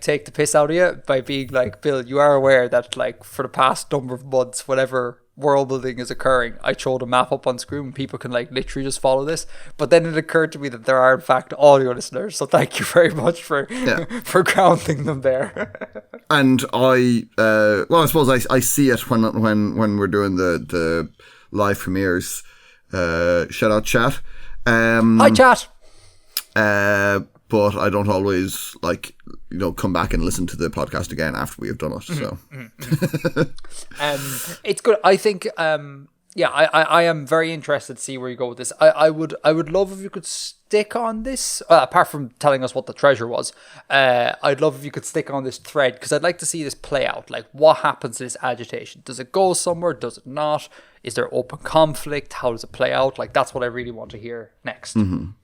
take the piss out of you by being like, Bill, you are aware that like for the past number of months, whatever world building is occurring, I showed a map up on screen and people can like literally just follow this. But then it occurred to me that there are in fact audio listeners, so thank you very much for grounding them there. And I suppose I see it when we're doing the live premieres. Shout out chat. Hi chat. But I don't always come back and listen to the podcast again after we have done it. So it's good. I think I am very interested to see where you go with this. I would love if you could stick on this, apart from telling us what the treasure was. I'd love if you could stick on this thread, because I'd like to see this play out. Like, what happens to this agitation? Does it go somewhere? Does it not? Is there open conflict? How does it play out? Like, that's what I really want to hear next.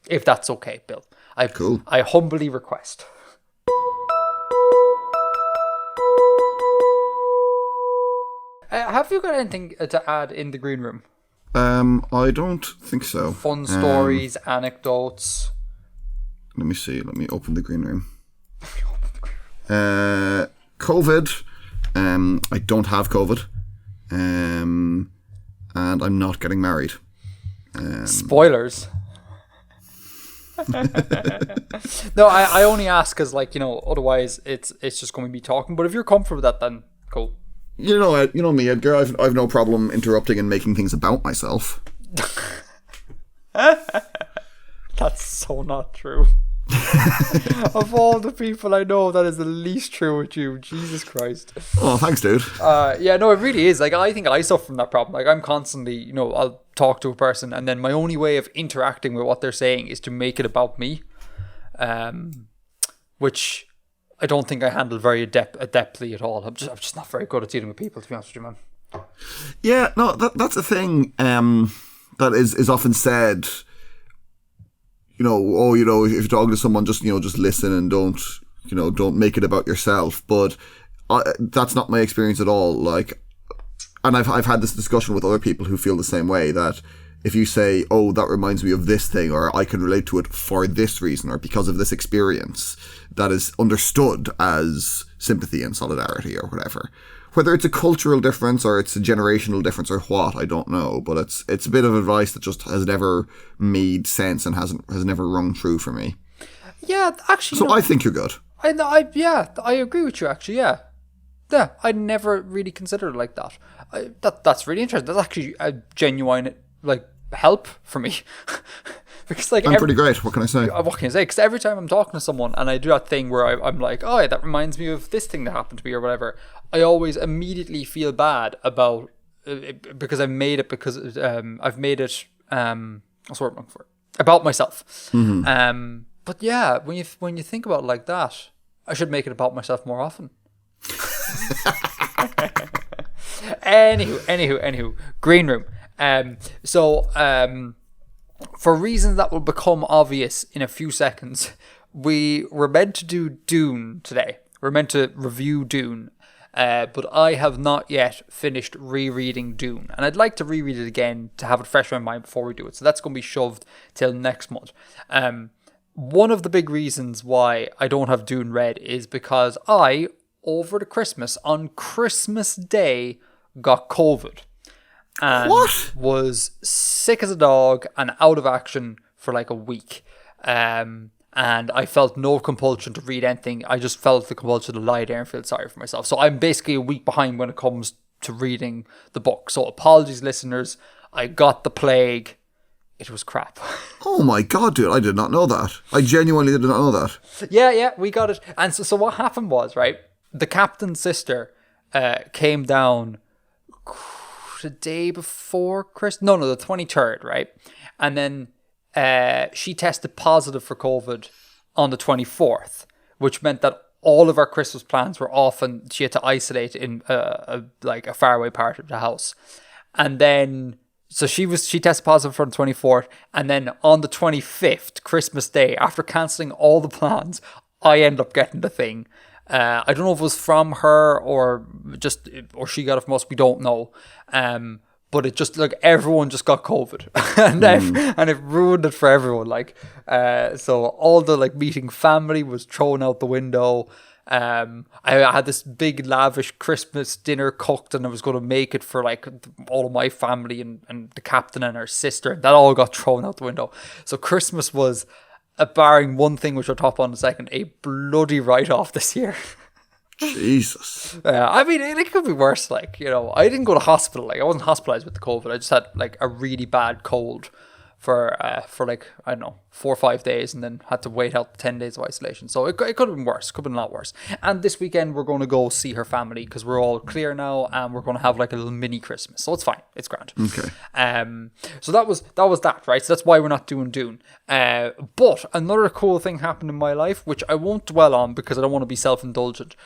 If that's okay, Bill. Cool. I humbly request. Have you got anything to add in the green room? I don't think so. Fun stories, anecdotes. Let me see. Let me open the green room. COVID. I don't have COVID. And I'm not getting married. Spoilers. No, I only ask because, otherwise it's just going to be talking. But if you're comfortable with that, then cool. You know me, Edgar. I've no problem interrupting and making things about myself. That's so not true. Of all the people I know, that is the least true with you. Jesus Christ. Oh, thanks, dude. Yeah, no, it really is. Like, I think I suffer from that problem. Like, I'm constantly, I'll talk to a person, and then my only way of interacting with what they're saying is to make it about me, which I don't think I handle very adeptly at all. I'm just not very good at dealing with people, to be honest with you, man. Yeah, no, that's a thing that is often said. If you're talking to someone, just listen and don't make it about yourself. But that's not my experience at all. Like, and I've had this discussion with other people who feel the same way, that if you say, oh, that reminds me of this thing, or I can relate to it for this reason, or because of this experience, that is understood as sympathy and solidarity or whatever. Whether it's a cultural difference or it's a generational difference or what, I don't know. But it's a bit of advice that just has never made sense and has never rung true for me. Yeah, actually. So I think you're good. I agree with you, actually, yeah. Yeah, I never really considered it like that. That's really interesting. That's actually a genuine, help for me. Because I'm pretty great. What can I say? What can I say? Because every time I'm talking to someone and I do that thing where I'm like, oh, that reminds me of this thing that happened to me or whatever, I always immediately feel bad about because I've made it what's the word I'm looking for? About myself. Mm-hmm. But yeah, when you think about it like that, I should make it about myself more often. Anywho, green room. For reasons that will become obvious in a few seconds, we were meant to do Dune today. We're meant to review Dune, but I have not yet finished rereading Dune, and I'd like to reread it again to have it fresh in my mind before we do it. So that's going to be shoved till next month. One of the big reasons why I don't have Dune read is because I, over the Christmas, on Christmas Day, got COVID. And was sick as a dog and out of action for a week. And I felt no compulsion to read anything. I just felt the compulsion to lie there and feel sorry for myself. So I'm basically a week behind when it comes to reading the book. So apologies, listeners. I got the plague it was crap. Oh my God, dude, I did not know that. I genuinely did not know that. Yeah, we got it. And so what happened was, right, the captain's sister came down the day before Christmas. No, the 23rd, right? And then she tested positive for COVID on the 24th, which meant that all of our Christmas plans were off and she had to isolate in a faraway part of the house. And then, so she tested positive for the 24th. And then on the 25th, Christmas Day, after cancelling all the plans, I ended up getting the thing. I don't know if it was from her or she got it from us. We don't know. But it just, like, everyone just got COVID and it ruined it for everyone. Like, so all the, like, meeting family was thrown out the window. I had this big lavish Christmas dinner cooked and I was going to make it for, like, all of my family and the captain and her sister. That all got thrown out the window. So Christmas was, barring one thing which I'll talk on in a second, a bloody write-off this year. Jesus. I mean, it could be worse. Like, you know, I didn't go to hospital. Like, I wasn't hospitalized with the COVID. I just had, like, a really bad cold for like, I don't know, 4 or 5 days, and then had to wait out 10 days of isolation. So it could have been worse. Could have been a lot worse. And this weekend we're going to go see her family because we're all clear now, and we're going to have, like, a little mini Christmas. So it's fine. It's grand. Okay. So that was that, right? So that's why we're not doing Dune. But another cool thing happened in my life, which I won't dwell on because I don't want to be self-indulgent.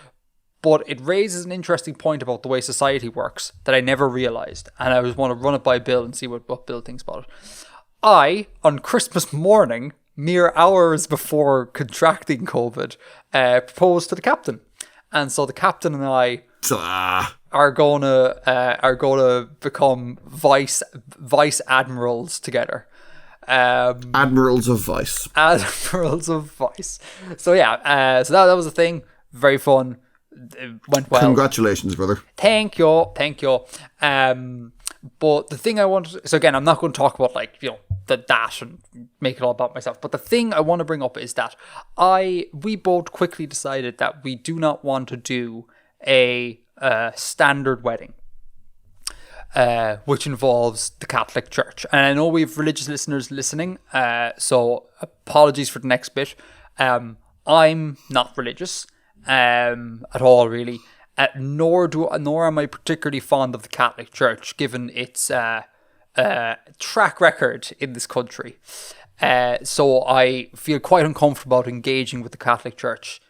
But it raises an interesting point about the way society works that I never realised. And I just want to run it by Bill and see what Bill thinks about it. I, on Christmas morning, mere hours before contracting COVID, proposed to the captain. And so the captain and I are going to become vice admirals together. Admirals of Vice. Admirals of Vice. So yeah, so that was a thing. Very fun. It went well. Congratulations, brother. Thank you. But the thing I wanted, so again, I'm not going to talk about, like, you know, that and make it all about myself. But the thing I want to bring up is that we both quickly decided that we do not want to do a standard wedding, which involves the Catholic Church. And I know we have religious listeners listening, so apologies for the next bit. I'm not religious at all, really. Nor am I particularly fond of the Catholic Church, given its track record in this country. So I feel quite uncomfortable about engaging with the Catholic Church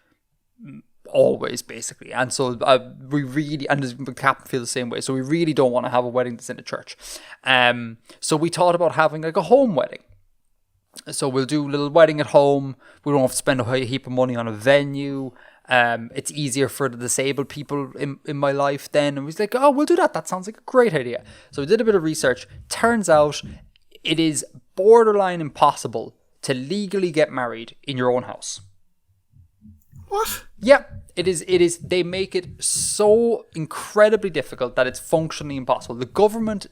always, basically. And so we really, and the captain feels the same way, so we really don't want to have a wedding that's in a church. So we thought about having, like, a home wedding. So we'll do a little wedding at home. We don't have to spend a heap of money on a venue. It's easier for the disabled people in my life then. And we was like, oh, we'll do that. That sounds like a great idea. So we did a bit of research. Turns out it is borderline impossible to legally get married in your own house. What? Yeah, it is. They make it so incredibly difficult that it's functionally impossible. The government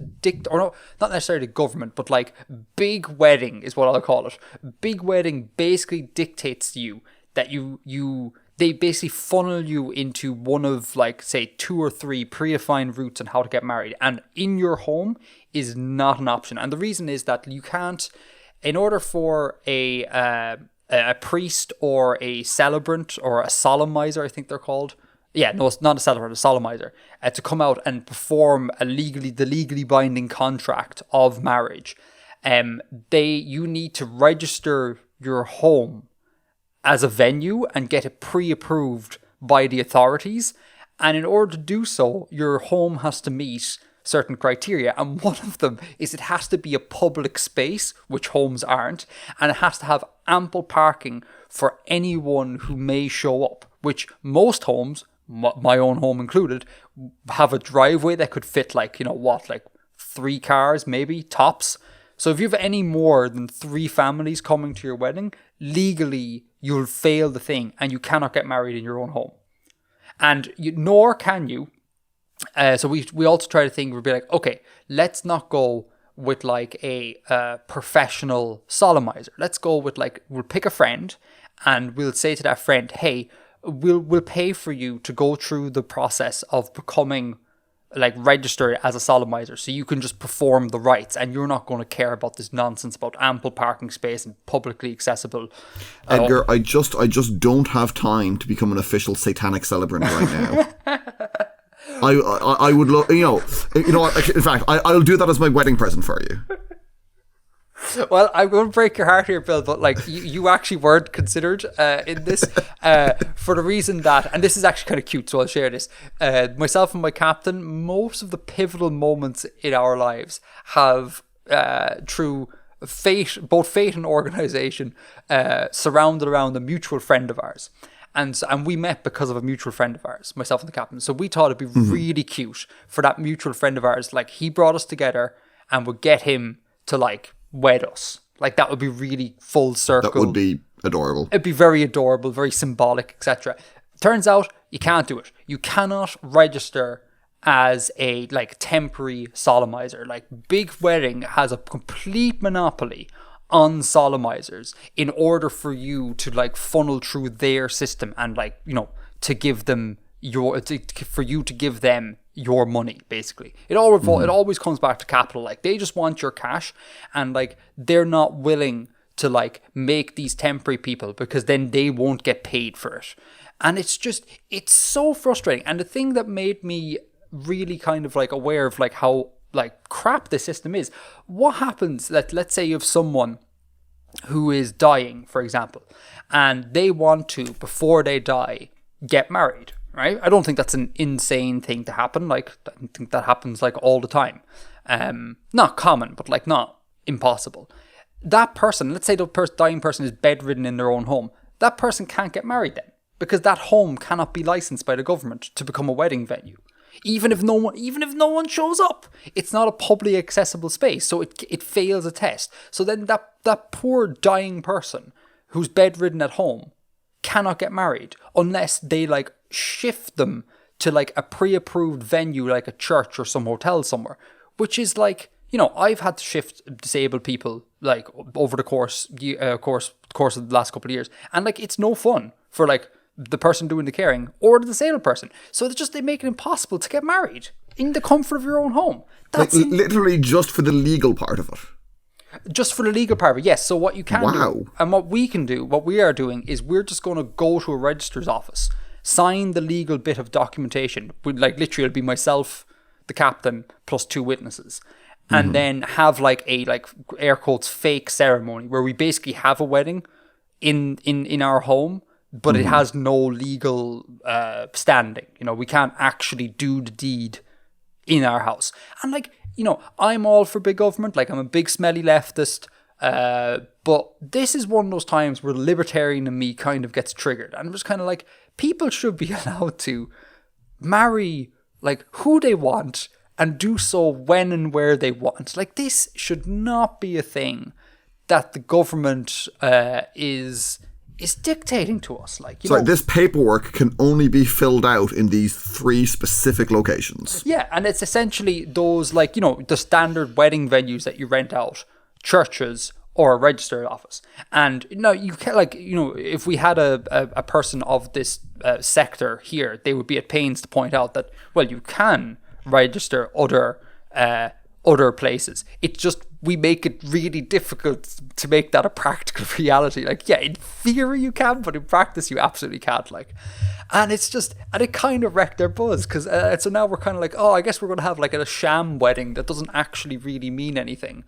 or no, not necessarily the government, but, like, Big Wedding is what I'll call it. Big Wedding basically dictates to you that they basically funnel you into one of, like, say, 2 or 3 predefined routes on how to get married. And in your home is not an option. And the reason is that you can't, in order for a priest or a celebrant or a solemnizer, I think they're called. Yeah, no, it's not a celebrant, a solemnizer, to come out and perform the legally binding contract of marriage. You need to register your home as a venue and get it pre-approved by the authorities. And in order to do so, your home has to meet certain criteria. And one of them is it has to be a public space, which homes aren't. And it has to have ample parking for anyone who may show up, which most homes, my own home included, have a driveway that could fit, like, you know what, like 3 cars, maybe, tops. So if you have any more than 3 families coming to your wedding, legally, you'll fail the thing and you cannot get married in your own home. And nor can you. So we also try to think, we'll be like, okay, let's not go with, like, a professional solemnizer. Let's go with, like, we'll pick a friend and we'll say to that friend, hey, we'll pay for you to go through the process of becoming, like register as a solemnizer, so you can just perform the rites, and you're not going to care about this nonsense about ample parking space and publicly accessible. Edgar, I just don't have time to become an official satanic celebrant right now. I would love, you know. In fact, I'll do that as my wedding present for you. Well, I'm going to break your heart here, Bill, but like you actually weren't considered in this for the reason that, and this is actually kind of cute, so I'll share this. Myself and my captain, most of the pivotal moments in our lives have, through fate, both fate and organisation, surrounded around a mutual friend of ours. And we met because of a mutual friend of ours, myself and the captain. So we thought it'd be really cute for that mutual friend of ours. Like, he brought us together and would get him to like wed us. Like, that would be really full circle. That would be adorable. It'd be very adorable, very symbolic, etc. Turns out you can't do it. You cannot register as a like temporary solemnizer. Like, Big Wedding has a complete monopoly on solemnizers in order for you to like funnel through their system and like, you know, to give them for you to give them your money, basically. It always comes back to capital. Like, they just want your cash, and like they're not willing to like make these temporary people, because then they won't get paid for it. And it's so frustrating. And the thing that made me really kind of like aware of like how like crap this system is, what happens that, let's say you have someone who is dying, for example, and they want to, before they die, get married, right? I don't think that's an insane thing to happen. Like, I think that happens like all the time. Not common, but like not impossible. That person, let's say the dying person is bedridden in their own home, that person can't get married then, because that home cannot be licensed by the government to become a wedding venue. Even if no one shows up, it's not a publicly accessible space, so it fails a test. So then that poor dying person who's bedridden at home cannot get married unless they like shift them to like a pre-approved venue like a church or some hotel somewhere, which is like, you know, I've had to shift disabled people like over the course of the last couple of years, and like it's no fun for like the person doing the caring or the disabled person. So they make it impossible to get married in the comfort of your own home. That's like literally just for the legal part of it. Just for the legal part of it, yes. So what you can do, and what we are doing is we're just going to go to a registrar's office, sign the legal bit of documentation. Like, literally, it'll be myself, the captain, plus 2 witnesses. And then have like a like air quotes fake ceremony where we basically have a wedding in our home, but it has no legal standing. You know, we can't actually do the deed in our house. And like, you know, I'm all for big government. Like, I'm a big smelly leftist. But this is one of those times where the libertarian in me kind of gets triggered. And I'm just kind of like, people should be allowed to marry like who they want and do so when and where they want. Like, this should not be a thing that the government is dictating to us. Like, you know, this paperwork can only be filled out in these 3 specific locations. Yeah, and it's essentially those, like, you know, the standard wedding venues that you rent out, churches or a registered office. And no, you can, like, you know, if we had a person of this sector here, they would be at pains to point out that, well, you can register other places. It's just, we make it really difficult to make that a practical reality. Like, yeah, in theory you can, but in practice you absolutely can't. Like, and it's just, and it kind of wrecked their buzz, because so now we're kind of like, oh, I guess we're going to have like a sham wedding that doesn't actually really mean anything,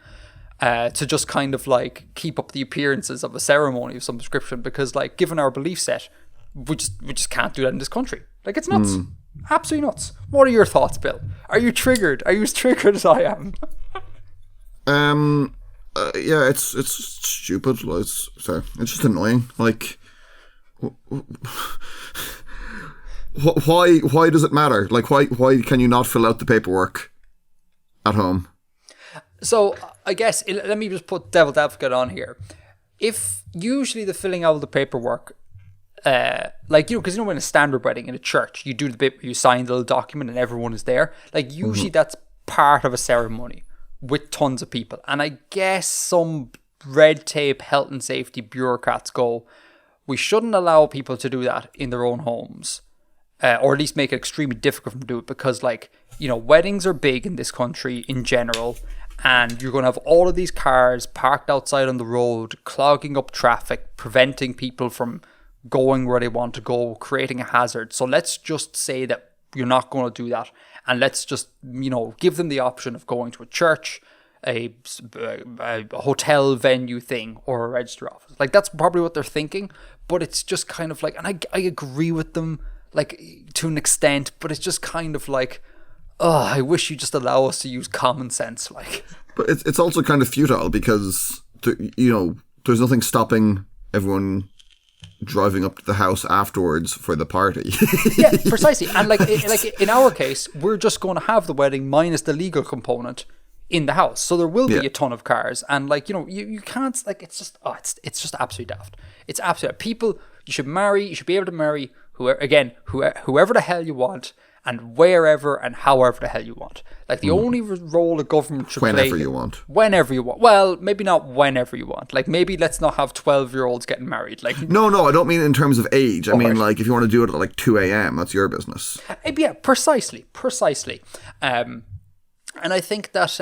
to just kind of like keep up the appearances of a ceremony of some description, because like, given our belief set, we just can't do that in this country. Like, it's nuts. Absolutely nuts. What are your thoughts, Bill? Are you triggered? Are you as triggered as I am? Yeah, it's stupid. It's just annoying. Like, why does it matter? Like, why can you not fill out the paperwork at home? So I guess let me just put devil's advocate on here. If usually the filling out of the paperwork, like, you know, because you know, when a standard wedding in a church, you do the bit where you sign the little document and everyone is there. Like, usually that's part of a ceremony with tons of people. And I guess some red tape health and safety bureaucrats go, we shouldn't allow people to do that in their own homes, or at least make it extremely difficult for them to do it, because like, weddings are big in this country in general, and you're going to have all of these cars parked outside on the road, clogging up traffic, preventing people from going where they want to go, creating a hazard. So let's just say that you're not going to do that, and let's just, give them the option of going to a church, a hotel venue thing, or a registry office. Like, that's probably what they're thinking, but it's just kind of like, and I agree with them, like, to an extent, but it's just kind of like, I wish you just allow us to use common sense, like. But it's also kind of futile because, there's nothing stopping everyone driving up to the house afterwards for the party. Yeah, precisely. And like in our case, we're just going to have the wedding minus the legal component in the house. So there will be a ton of cars, and like, you can't, like, it's just absolutely daft. It's absolutely, people, you should be able to marry whoever the hell you want, and wherever and however the hell you want. Like, the only role the government should play... Whenever you want. Whenever you want. Well, maybe not whenever you want. Like, maybe let's not have 12-year-olds getting married. Like, No, I don't mean in terms of age. I mean, like, if you want to do it at like 2 a.m., that's your business. Yeah, precisely. And I think that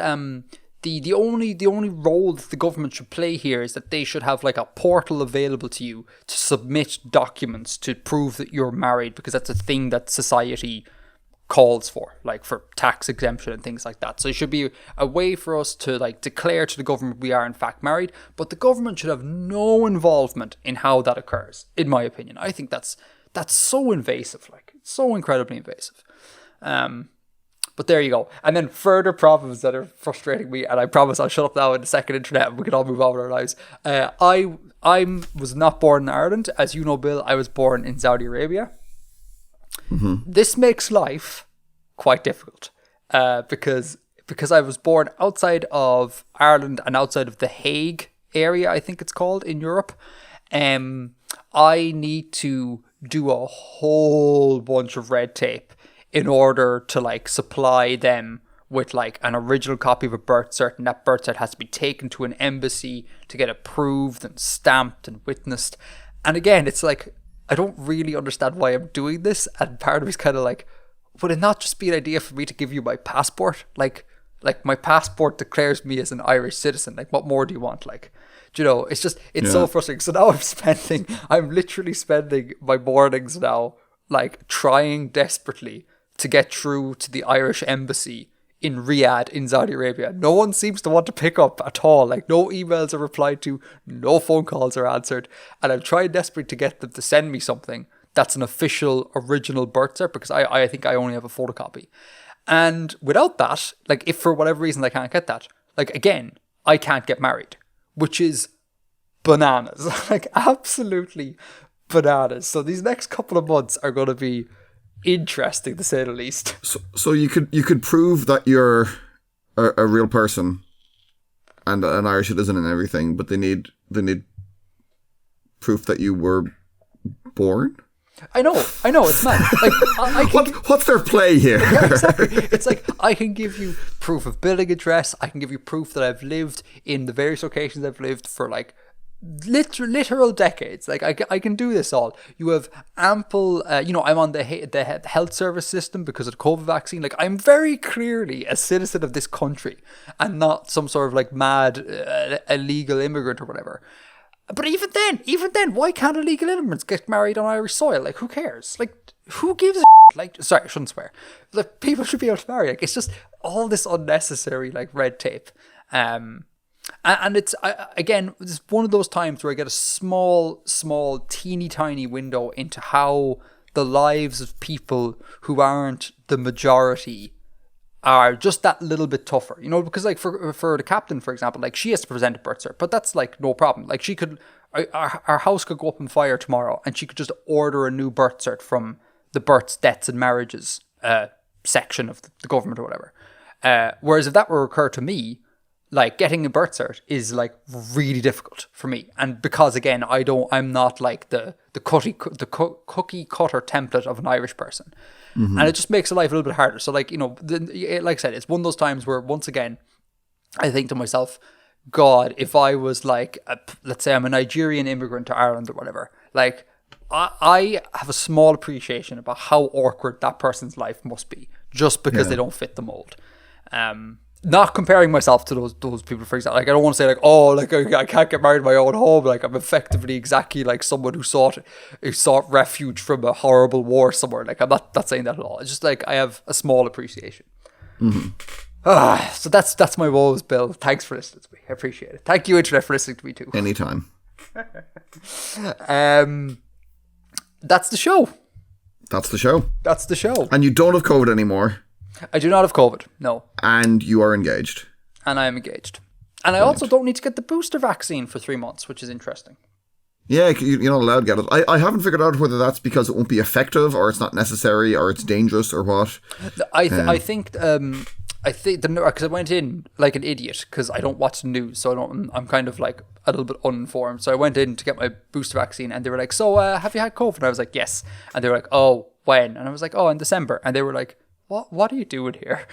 the only role that the government should play here is that they should have like a portal available to you to submit documents to prove that you're married, because that's a thing that society calls for, like for tax exemption and things like that. So it should be a way for us to like declare to the government we are in fact married, but the government should have no involvement in how that occurs, in my opinion. I think that's so invasive, like so incredibly invasive. But there you go. And then further problems that are frustrating me, and I promise I'll shut up now in the second internet and we can all move on with our lives. I was not born in Ireland. As you know, Bill, I was born in Saudi Arabia. Mm-hmm. This makes life quite difficult because I was born outside of Ireland and outside of the Hague area, I think it's called, in Europe. I need to do a whole bunch of red tape in order to like supply them with like an original copy of a birth cert, and that birth cert has to be taken to an embassy to get approved and stamped and witnessed. And again, it's like, I don't really understand why I'm doing this, and part of me is kind of like, would it not just be an idea for me to give you my passport? Like my passport declares me as an Irish citizen. Like, what more do you want? Like, it's so frustrating. So now I'm literally spending my mornings now like trying desperately to get through to the Irish embassy in Riyadh in Saudi Arabia. No one seems to want to pick up at all. Like, no emails are replied to, no phone calls are answered, and I'm trying desperately to get them to send me something that's an official original birth cert, because I think I only have a photocopy. And without that, like, if for whatever reason I can't get that, like, again, I can't get married, which is bananas. Like, absolutely bananas. So these next couple of months are going to be interesting, to say the least. So you could prove that you're a real person and an Irish citizen and everything, but they need proof that you were born. I know, it's mad. Like, what's their play here? Yeah, exactly. It's like, I can give you proof of billing address. I can give you proof that I've lived in the various locations I've lived for like literal decades. Like, I can do this all. You have ample, I'm on the health service system because of the COVID vaccine. Like, I'm very clearly a citizen of this country and not some sort of like mad illegal immigrant or whatever. But even then, why can't illegal immigrants get married on Irish soil? Like, who cares? Like, who gives a like, sorry, I shouldn't swear. Like, people should be able to marry. Like, it's just all this unnecessary like red tape. And it's, again, it's one of those times where I get a small, teeny tiny window into how the lives of people who aren't the majority are just that little bit tougher, because like for the captain, for example, like, she has to present a birth cert, but that's like no problem. Like, she could, our house could go up in fire tomorrow and she could just order a new birth cert from the births, deaths and marriages section of the government or whatever. Whereas if that were to occur to me, like, getting a birth cert is like really difficult for me. And because again, I'm not like the cookie cutter template of an Irish person. Mm-hmm. And it just makes life a little bit harder. So like, like I said, it's one of those times where once again, I think to myself, God, if I was like, let's say I'm a Nigerian immigrant to Ireland or whatever, like, I have a small appreciation about how awkward that person's life must be just because they don't fit the mold. Not comparing myself to those people, for example. Like, I don't want to say like, oh, like I can't get married in my own home. Like, I'm effectively exactly like someone who sought refuge from a horrible war somewhere. Like, I'm not saying that at all. It's just like I have a small appreciation. So that's my woes, Bill. Thanks for listening to me. I appreciate it. Thank you, Internet, for listening to me too. Anytime. That's the show. That's the show. That's the show. And you don't have COVID anymore. I do not have COVID, no. And you are engaged. And I am engaged. And I also don't need to get the booster vaccine for 3 months, which is interesting. Yeah, you're not allowed to get it. I haven't figured out whether that's because it won't be effective, or it's not necessary, or it's dangerous, or what. I think because I went in like an idiot because I don't watch the news, so I'm kind of like a little bit uninformed. So I went in to get my booster vaccine, and they were like, "So, have you had COVID?" And I was like, "Yes." And they were like, "Oh, when?" And I was like, "Oh, in December." And they were like, What are you doing here?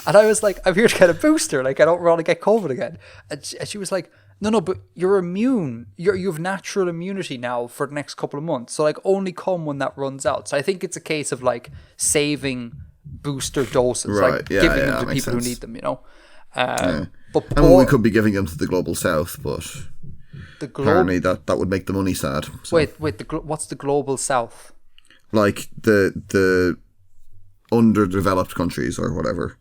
And I was like, I'm here to get a booster. Like, I don't want to get COVID again. And she was like, no, but you're immune. You have natural immunity now for the next couple of months. So, like, only come when that runs out. So I think it's a case of, like, saving booster doses. Right. Like, Yeah, giving them to people sense. who need them, you know? But we could be giving them to the global south, but apparently that would make the money sad. So. Wait, what's the global south? Like, the underdeveloped countries or whatever.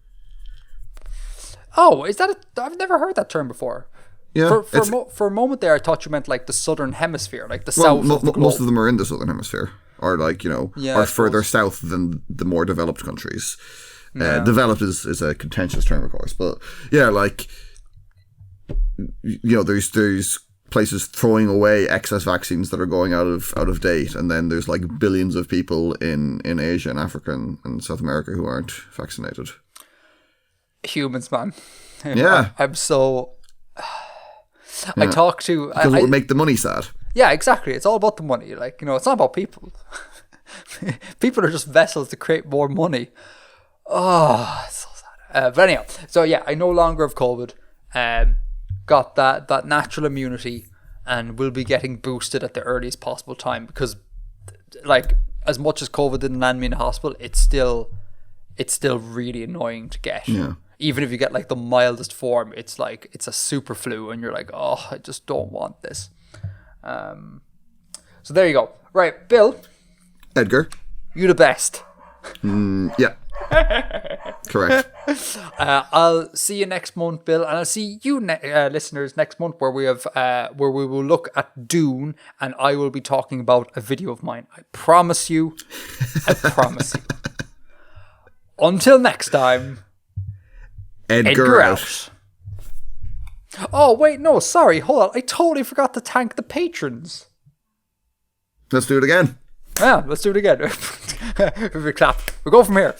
Oh, is that I've never heard that term before. Yeah. For a moment there, I thought you meant like the southern hemisphere, like the south of the globe. Most of them are in the southern hemisphere, or like, are further south than the more developed countries. Yeah. Developed is a contentious term, of course, but yeah, like, there's places throwing away excess vaccines that are going out of date, and then there's like billions of people in Asia and Africa and South America who aren't vaccinated. Humans, man. Yeah. I'm so... I talk to... Because it would make the money sad. Yeah, exactly. It's all about the money. Like, it's not about people. People are just vessels to create more money. Oh, it's so sad. But anyhow, so yeah, I no longer have COVID. Got that natural immunity, and will be getting boosted at the earliest possible time, because, like, as much as COVID didn't land me in the hospital, it's still really annoying to get. Yeah. Even if you get like the mildest form, it's like it's a super flu, and you're like, oh, I just don't want this. So there you go. Right, Bill. Edgar. You the best. Yeah. Correct. I'll see you next month, Bill, and I'll see you listeners next month, where we will look at Dune, and I will be talking about a video of mine. I promise you. I promise you. Until next time, Edgar out. Oh wait, no, sorry, hold on. I totally forgot to thank the patrons. Let's do it again. Yeah, let's do it again. We clap. We go from here.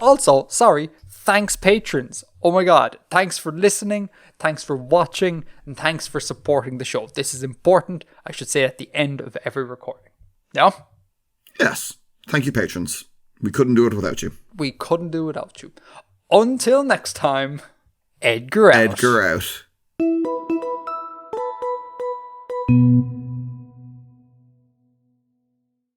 Also, sorry, thanks patrons. Oh my god, thanks for listening, thanks for watching, and thanks for supporting the show. This is important. I should say at the end of every recording. Yeah? Yes. Thank you, patrons. We couldn't do it without you. We couldn't do it without you. Until next time, Edgar out. Edgar out.